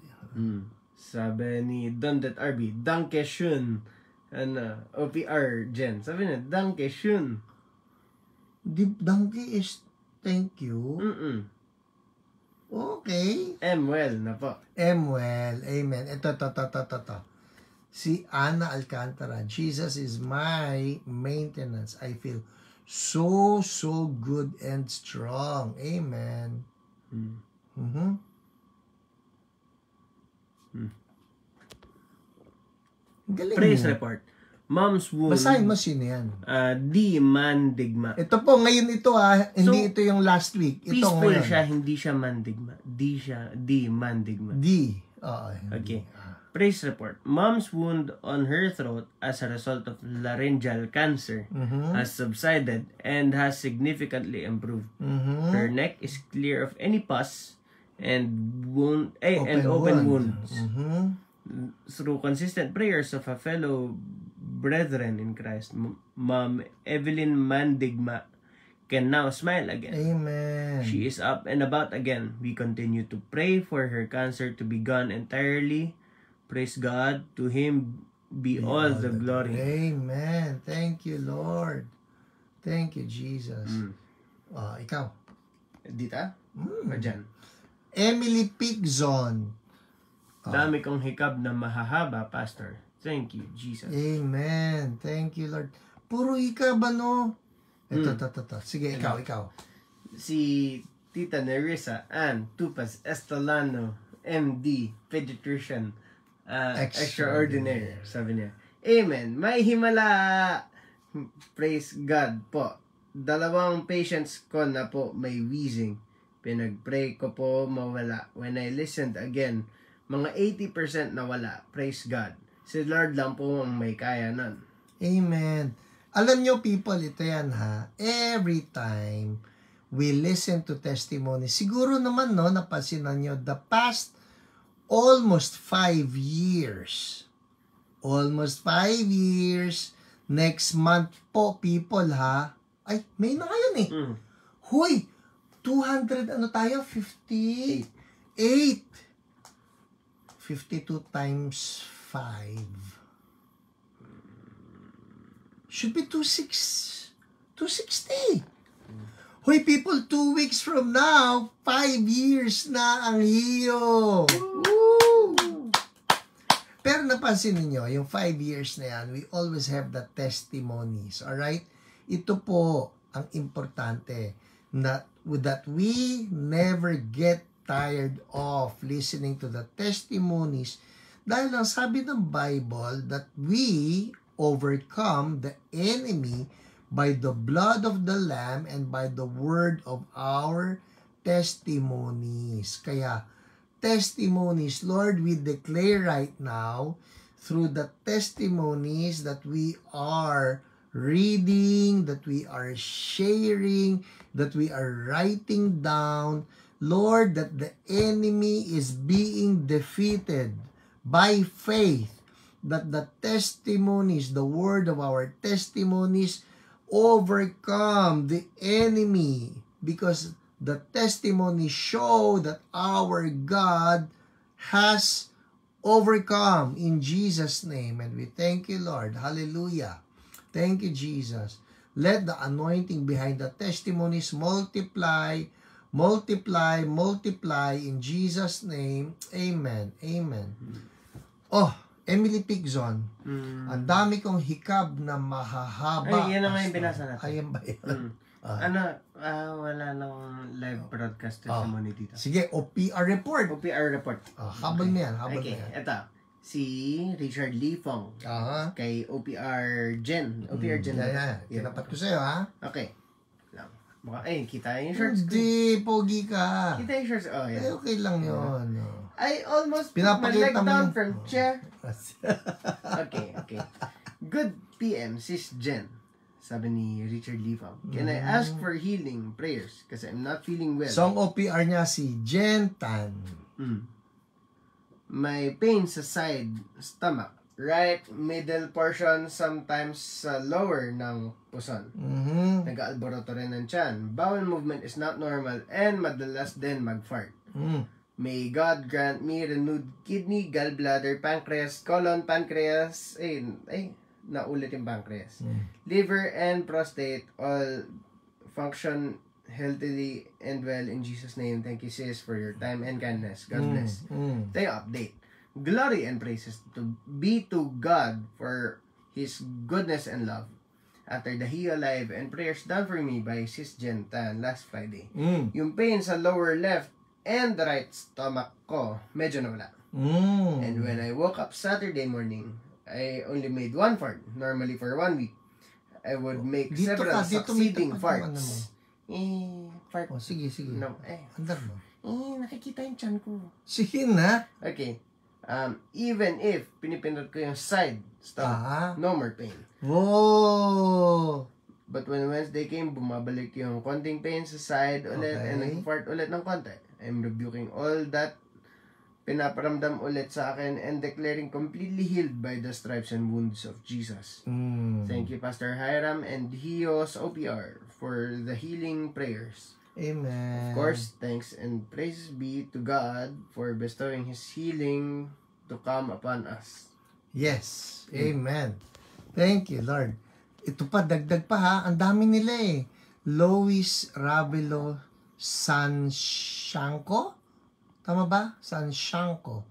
Sabi ni Dondet RB, Danke schön. OPR Jen. Sabi niya, Danke schön. Danke is thank you. Okay. Well na po. Well. Amen. Ito. Si Ana Alcantara, Jesus is my maintenance. I feel so good and strong. Amen. Galing Praise mo. report. Mom's wound. Basahin mo sino yan. Di mandigma. Ito po, ngayon ito hindi ito yung last week. Ito Peaceful ngayon. siya, hindi siya mandigma. Di mandigma. Okay. Praise report. Mom's wound on her throat as a result of laryngeal cancer has subsided and has significantly improved. Her neck is clear of any pus and open wounds. Through consistent prayers of a fellow brethren in Christ, Mom Evelyn Mandigma can now smile again. Amen. She is up and about again. We continue to pray for her cancer to be gone entirely. Praise God. To Him be all the glory. Amen. Thank you, Lord. Thank you, Jesus. Ikaw. Dita? O dyan? Emily Pigzon. Dami kong hikab na mahahaba, Pastor. Thank you, Jesus. Amen. Thank you, Lord. Puro hikab, ano? Ito. Sige, ikaw. Si Tita Nerissa Ann Tupas Estolano, MD, pediatrician, extraordinary, sabi niya. Amen. May himala. Praise God po. 2 patients ko na po may wheezing. Pinag-pray ko po mawala. When I listened again, mga 80% nawala. Praise God. Si Lord lang po ang may kaya nun. Amen. Alam nyo, people, ito yan, ha? Every time we listen to testimony, siguro naman, no, napansinan nyo, the past almost 5 years. Almost 5 years. Next month po, people, ha? Ay, May na ngayon, eh. Huy! 200, ano tayo? 58. 52 times 5. Should be 260. Hoy, people, 2 weeks from now, 5 years na ang hiyo. Woo! Pero napansin niyo yung 5 years na yan, we always have the testimonies. Alright? Ito po ang importante, that we never get tired of listening to the testimonies, dahil ang sabi ng Bible that we overcome the enemy by the blood of the Lamb and by the word of our testimonies. Kaya, testimonies, Lord, we declare right now, through the testimonies that we are reading, that we are sharing, that we are writing down, Lord, that the enemy is being defeated by faith, that the testimonies, the word of our testimonies, overcome the enemy, because the testimonies show that our God has overcome in Jesus' name. And we thank you, Lord. Hallelujah. Thank you, Jesus. Let the anointing behind the testimonies multiply in Jesus' name. Amen. Oh, Emily Pigzon. Ang dami kong hikab na mahahaba. Ay, yan naman yung binasa natin. Ayan ba yun? Wala nang live broadcast testimony dito. Sige, OPR report. OPR report. Habol mo yan. Okay, eto. Si Richard Lee Fong. Kay OPR Gen. OPR Gen. Tinapat ko sa'yo, ha? Okay. Kita yung shorts ko. Hindi, pogi ka. Kita yung shorts. Oh, yeah. Okay lang yun. I almost put my leg down from chair. Okay. Good PM, Sis Jen. Sabi ni Richard Lee Fong. Can I ask for healing prayers? Kasi I'm not feeling well. So, ang OPR niya si Jen Tan. My pain sa side, stomach, right middle portion, sometimes sa lower ng puson. Nag-alboroto rin ng tiyan. Bowel movement is not normal and madalas din mag-fart. May God grant me renewed kidney, gallbladder, pancreas, colon, pancreas, naulit yung pancreas. Liver and prostate all function healthily and well in Jesus' name. Thank you, sis, for your time and kindness. God bless. Tayo update. Glory and praises to be to God for His goodness and love. After the Heal Live and prayers done for me by Sis Jen Tan last Friday, yung pain sa lower left and the right stomach ko, medyo nawala. And when I woke up Saturday morning, I only made 1 fart. Normally for 1 week, I would make several succeeding farts. Fart. Sige. No, Andar mo. nakikita yung chan ko. Sige na. Okay. Even if pinipindot ko yung side stomach, no more pain. Whoa! But when Wednesday came, bumabalik yung konting pain sa side ulit and nag-fart ulit ng konti. I'm rebuking all that pinaparamdam ulit sa akin and declaring completely healed by the stripes and wounds of Jesus. Thank you, Pastor Hiram and Hios OPR for the healing prayers. Amen. Of course, thanks and praises be to God for bestowing His healing to come upon us. Yes. Amen. Thank you, Lord. ito pa, dagdag pa ha, ang dami nila eh. Lois Ravelo Sanshanko? Tama ba? Sanshanko.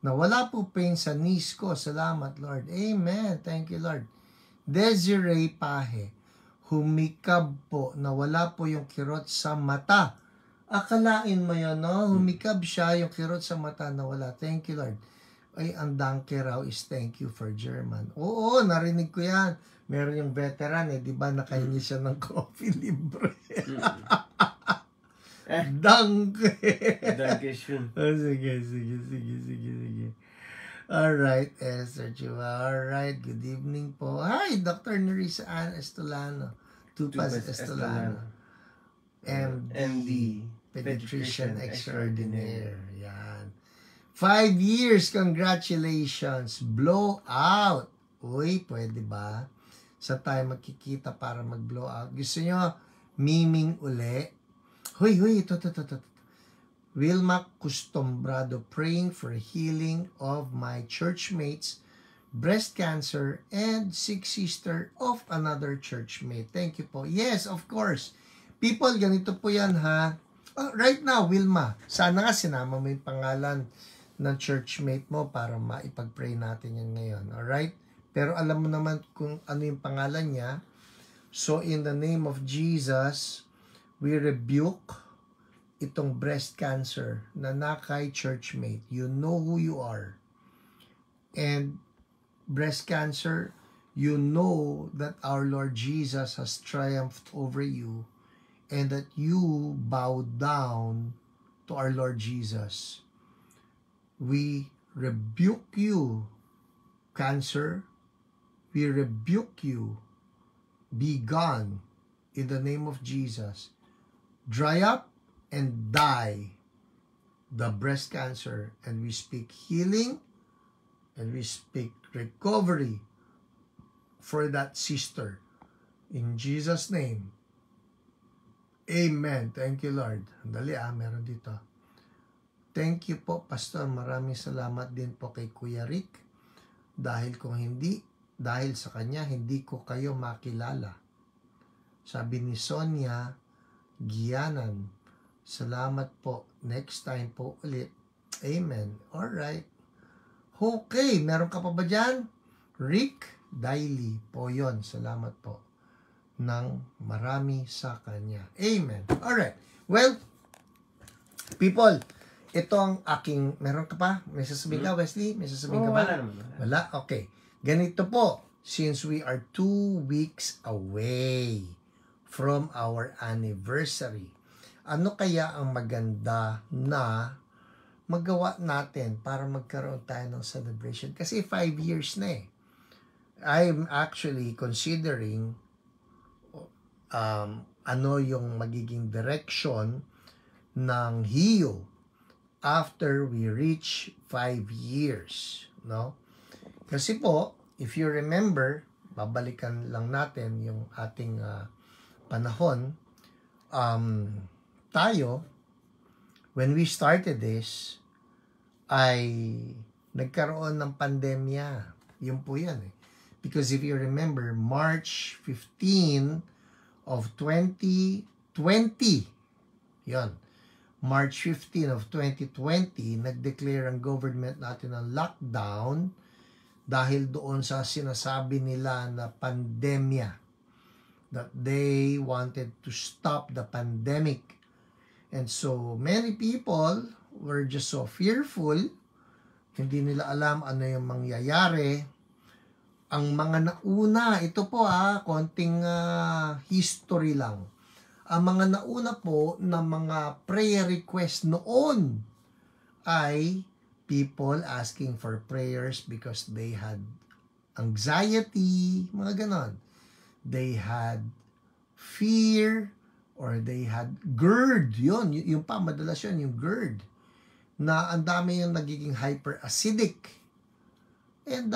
Na wala po pain sa knees ko. Salamat, Lord. Amen. Thank you, Lord. Desiree Pahe. Humikab po na wala po yung kirot sa mata. Akalain mo yun, no? Humikab siya, yung kirot sa mata na wala. Thank you, Lord. Ay, ang danke raw is thank you for German. Oo, narinig ko yan. Meron yung veteran di ba nakahingi siya ng coffee libre. Danke. Danke schön. Oh, sige. Alright, Esther Chua. Alright, good evening po. Hi, Dr. Nerissa Ann Estolano. Tupas Estolano. MD, Pediatrician Extraordinaire. Yan. 5 years, congratulations. Blow out. Uy, pwede ba? Sa tayo magkikita para mag-blow out. Gusto nyo, miming uli? Huy, ito. Wilma Custombrado, praying for healing of my churchmates, breast cancer, and sick sister of another churchmate. Thank you po. Yes, of course. People, ganito po yan ha. Oh, right now, Wilma, sana nga sinama mo yung pangalan ng churchmate mo para maipag-pray natin yan ngayon. Alright? Pero alam mo naman kung ano yung pangalan niya. So, in the name of Jesus, we rebuke itong breast cancer na nakay churchmate. You know who you are. And breast cancer, you know that our Lord Jesus has triumphed over you and that you bow down to our Lord Jesus. We rebuke you, cancer. We rebuke you. Be gone in the name of Jesus. Dry up and die the breast cancer, and we speak healing and we speak recovery for that sister in Jesus' name. Amen. Thank you, Lord. Dali meron dito. Thank you po, Pastor. Maraming salamat din po kay Kuya Rick. Dahil sa kanya, hindi ko kayo makilala. Sabi ni Sonia Gianan, salamat po. Next time po ulit. Amen. Alright. Okay, meron ka pa ba dyan? Rick Daily po yun. Salamat po ng marami sa kanya. Amen. Alright. Well, people, ito ang aking, meron ka pa? May sasabihin ka, Wesley? May sasabihin ka ba? Wala naman. Wala? Okay. Ganito po, since we are 2 weeks away from our anniversary, ano kaya ang maganda na magawa natin para magkaroon tayo ng celebration? Kasi 5 years na eh. I'm actually considering ano yung magiging direction ng HIO after we reach 5 years, no? Kasi po, if you remember, babalikan lang natin yung ating panahon, tayo, when we started this, ay nagkaroon ng pandemya. Yun po yan eh. Because if you remember, March 15 of 2020, yun, March 15 of 2020, nag-declare ang government natin ng lockdown dahil doon sa sinasabi nila na pandemya, that they wanted to stop the pandemic. And so many people were just so fearful, hindi nila alam ano yung mangyayari. Ang mga nauna, ito po konting history lang. Ang mga nauna po na mga prayer request noon ay people asking for prayers because they had anxiety, mga ganon. They had fear or they had GERD. Yung pa, madalas yun, yung GERD. Na ang dami yung nagiging hyperacidic. And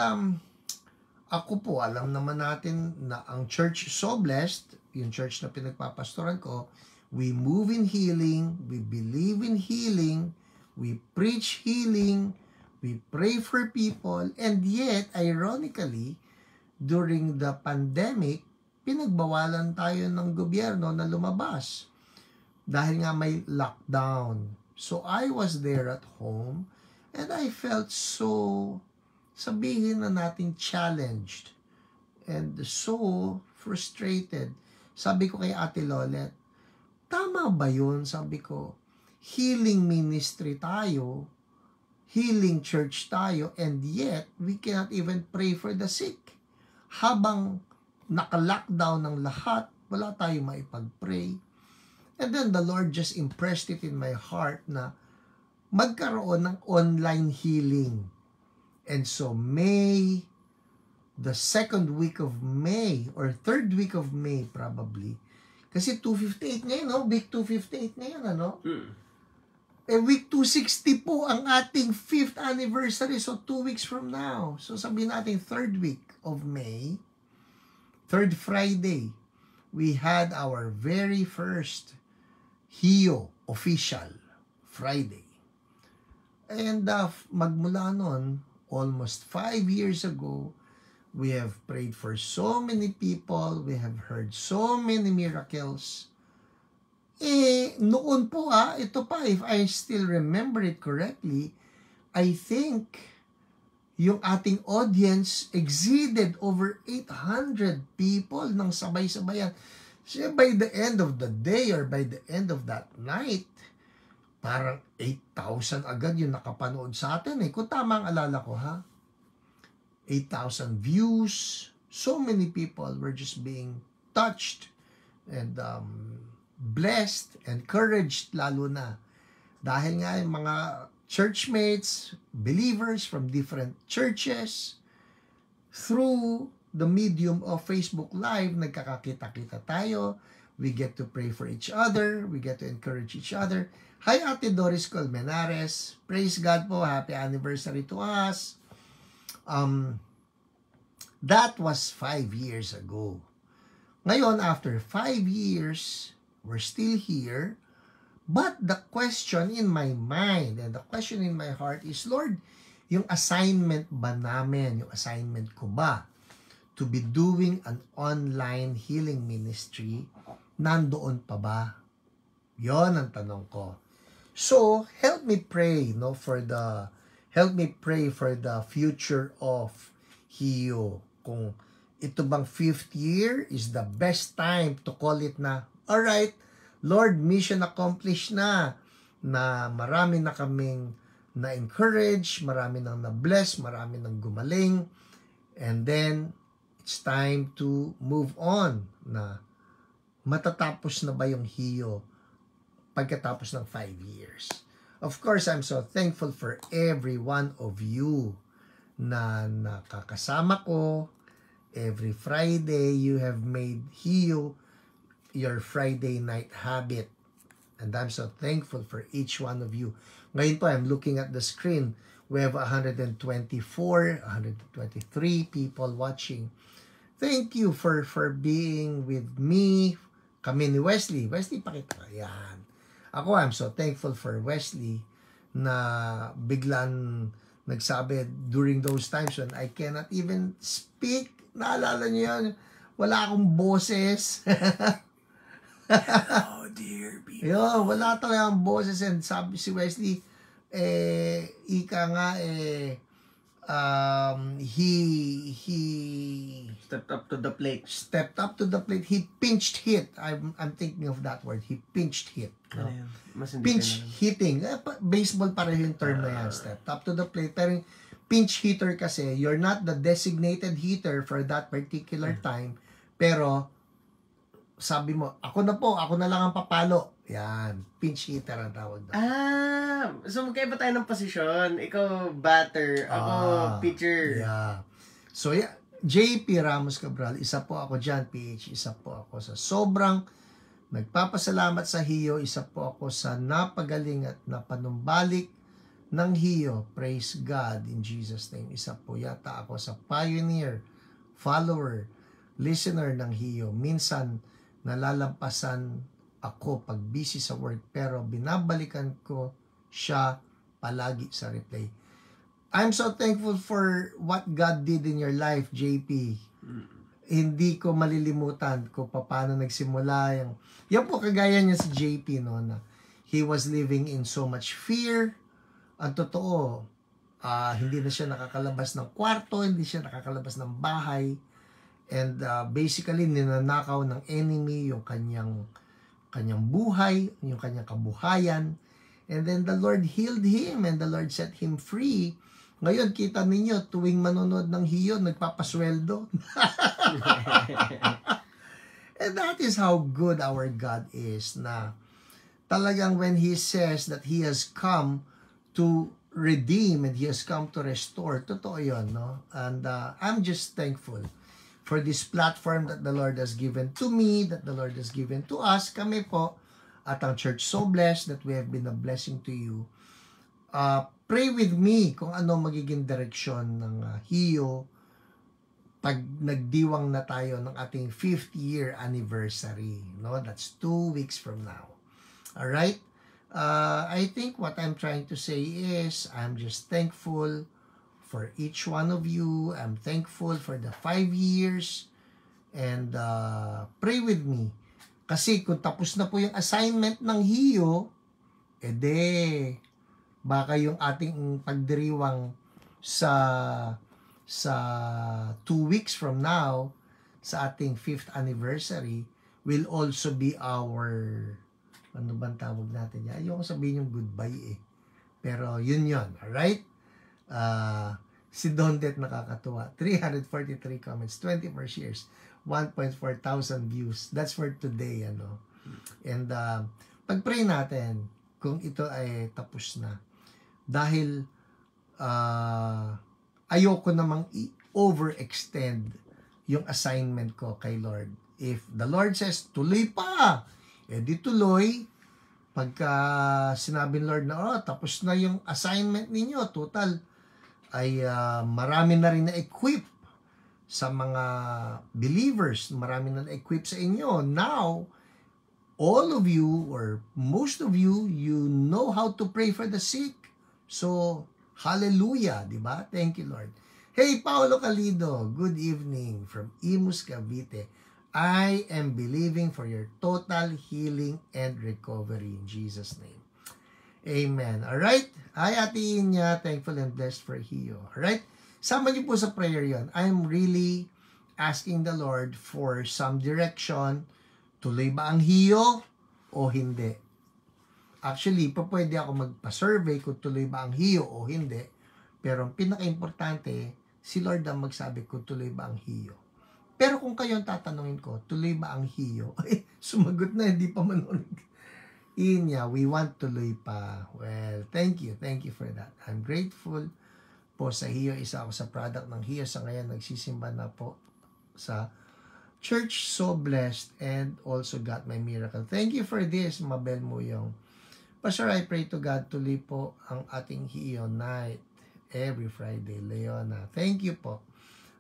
ako po, alam naman natin na ang church so blessed, yung church na pinagpapastoran ko, we move in healing, we believe in healing, we preach healing, we pray for people, and yet, ironically, during the pandemic, pinagbawalan tayo ng gobyerno na lumabas dahil nga may lockdown. So I was there at home and I felt so, sabihin na natin, challenged and so frustrated. Sabi ko kay Ate Lolet, tama ba yun? Sabi ko, healing ministry tayo, healing church tayo, and yet we cannot even pray for the sick. Habang naka-lockdown ng lahat, wala tayong maipag-pray. And then the Lord just impressed it in my heart na magkaroon ng online healing. And so May, the second week of May, or third week of May probably, kasi 258 ngayon, no? Week 258 ngayon, ano? Eh, week 260 po ang ating 5th anniversary, so 2 weeks from now. So sabihin natin third week of May, third Friday, we had our very first HIO official Friday. And magmula nun, almost 5 years ago, we have prayed for so many people, we have heard so many miracles. Noon po ito pa, if I still remember it correctly, I think yung ating audience exceeded over 800 people ng sabay-sabayan. So by the end of the day or by the end of that night, parang 8,000 agad yung nakapanood sa atin Kung tama ang alala ko 8,000 views. So many people were just being touched and blessed, encouraged lalo na. Dahil nga yung mga churchmates, believers from different churches, through the medium of Facebook Live, nagkakakita-kita tayo. We get to pray for each other. We get to encourage each other. Hi, Ate Doris Colmenares. Praise God po. Happy anniversary to us. That was 5 years ago. Ngayon, after 5 years, we're still here. But the question in my mind and the question in my heart is, Lord, yung assignment ba namin, yung assignment ko ba to be doing an online healing ministry, nandoon pa ba? Yon ang tanong ko. So, help me pray for the future of HIO. Kung ito bang 5th year is the best time to call it na, alright, Lord, mission accomplished na marami na kaming na-encourage, marami nang na-bless, marami nang gumaling, and then it's time to move on na matatapos na ba yung HIO pagkatapos ng 5 years. Of course, I'm so thankful for every one of you na nakakasama ko. Every Friday, you have made HIO your Friday night habit. And I'm so thankful for each one of you. Ngayon po, I'm looking at the screen. We have 123 people watching. Thank you for being with me. Kami ni Wesley. Wesley, pakita ka. Yan. Ako, I'm so thankful for Wesley na biglang nagsabi during those times when I cannot even speak. Naalala niyo yun? Wala akong boses. Oh, dear people. Yo, wala talagang boses. And sabi si Wesley, ika nga, he Stepped up to the plate. Stepped up to the plate. He pinched hit. I'm thinking of that word. He pinched hit. No? Pinch hitting. Baseball pareho yung term na yan. Stepped up to the plate. Pero yung pinch hitter kasi, you're not the designated hitter for that particular time. Pero, sabi mo, ako na lang ang papalo. Yan. Pinch hitter ang tawag na. So magkaiba tayo ng posisyon. Ikaw, batter. Ako, pitcher. Yeah. So, yeah. JP Ramos Cabral, isa po ako dyan, PH, isa po ako sa sobrang nagpapasalamat sa HIO, isa po ako sa napagaling at napanumbalik ng HIO. Praise God in Jesus' name. Isa po yata ako sa pioneer, follower, listener ng HIO. Minsan, nalalampasan ako pag busy sa work, pero binabalikan ko siya palagi sa replay. I'm so thankful for what God did in your life, JP. hindi ko malilimutan kung paano nagsimula yung, yan po kagaya niya si JP, no, na he was living in so much fear. Ang totoo, hindi na siya nakakalabas ng kwarto, hindi siya nakakalabas ng bahay, and basically ninanakaw ng enemy yung kanyang buhay, yung kanyang kabuhayan. And then the Lord healed him and the Lord set him free. Ngayon, kita ninyo, tuwing manonood ng hiyo, nagpapasweldo. And that is how good our God is, na talagang when He says that He has come to redeem and He has come to restore, totoo yun, no? And I'm just thankful for this platform that the Lord has given to me, that the Lord has given to us. Kami po, at ang church, so blessed that we have been a blessing to you. Pray with me kung ano magiging direksyon ng hiyo pag nagdiwang na tayo ng ating 5th year anniversary. No? That's 2 weeks from now. Alright? I think what I'm trying to say is I'm just thankful for each one of you. I'm thankful for the 5 years. And pray with me. Kasi kung tapos na po yung assignment ng hiyo, baka yung ating pagdiriwang sa 2 weeks from now, sa ating 5th anniversary, will also be our, ano bang tawag natin yan? Ayoko sabihin yung goodbye Pero yun, alright? Si Dondet nakakatuwa. 343 comments, 24 shares. 1.4 thousand views. That's for today, ano. And pag-pray natin kung ito ay tapos na. Dahil ayoko namang i-overextend yung assignment ko kay Lord. If the Lord says, tuloy pa, di tuloy. Pagka sinabi ng Lord na, tapos na yung assignment ninyo, total, ay marami na rin na-equip sa mga believers, marami na equip sa inyo. Now, all of you or most of you, you know how to pray for the sick. So, hallelujah, di ba? Thank you, Lord. Hey, Paolo Calido, good evening from Imus, Cavite. I am believing for your total healing and recovery in Jesus' name. Amen. Alright? Hi, Ate Inya. Thankful and blessed for Hiyo. Alright? Sama niyo po sa prayer yon. I'm really asking the Lord for some direction. Tuloy ba ang hiyo o hindi? Actually, pwede ako magpa-survey kung tuloy ba ang hiyo o hindi. Pero ang pinaka-importante, si Lord ang magsabi kung tuloy ba ang hiyo. Pero kung kayo ang tatanungin ko, tuloy ba ang hiyo? Sumagot na, hindi pa manonood. Inya, we want tuloy pa. Well, thank you for that. I'm grateful po sa hiyo. Isa ako sa product ng hiyo. Sa ngayon, nagsisimba na po sa church. So blessed and also got my miracle. Thank you for this, Mabel Muyong. Pastor, I pray to God tuloy po ang ating hiyo night every Friday. Leona, thank you po.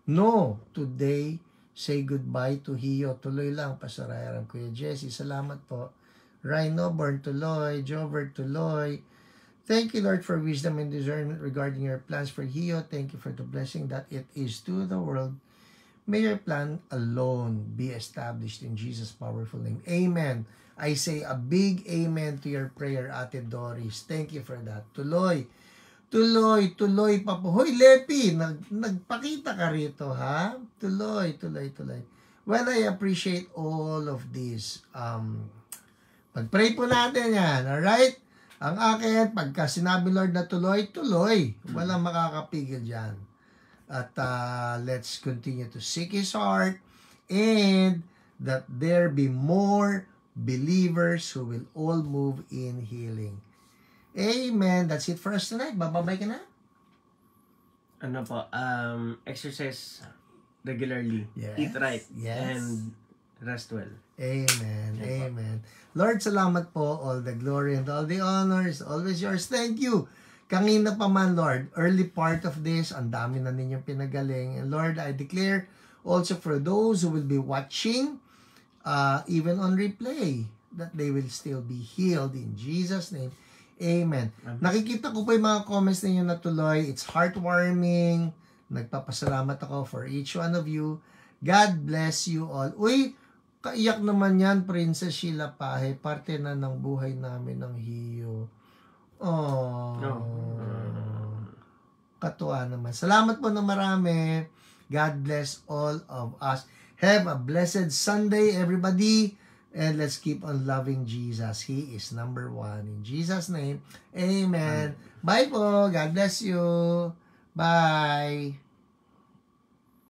No, today, say goodbye to hiyo. Tuloy lang, Pastor Aaron. Kuya Jesse, salamat po. Rhino, Born Tuloy, Jover Tuloy. Thank you, Lord, for wisdom and discernment regarding your plans for Hiyo. Thank you for the blessing that it is to the world. May your plan alone be established in Jesus' powerful name. Amen. I say a big amen to your prayer, Ate Doris. Thank you for that. Tuloy pa po. Hoy, Lepi, nagpakita ka rito, ha? Tuloy. Well, I appreciate all of this. Pag-pray po natin yan, alright? Ang akin, pagka sinabi Lord na tuloy. Walang makakapigil dyan. At let's continue to seek His heart and that there be more believers who will all move in healing. Amen. That's it for us tonight. Bababay ka na? Exercise regularly. Yes. Eat right. Yes. And rest well. Amen. Amen. Lord, salamat po. All the glory and all the honor is always yours. Thank you. Kanina pa man, Lord, early part of this, ang dami na ninyong pinagaling. And Lord, I declare also for those who will be watching, even on replay, that they will still be healed in Jesus' name. Amen. Nakikita ko po yung mga comments ninyo na tuloy. It's heartwarming. Nagpapasalamat ako for each one of you. God bless you all. Uy, kaiyak naman yan, Princess Sheila Pahe. Parte na ng buhay namin ng Hiyo. Oh. Katuwa naman. Salamat po na marami. God bless all of us. Have a blessed Sunday, everybody. And let's keep on loving Jesus. He is number one. In Jesus' name, amen. Bye po. God bless you. Bye.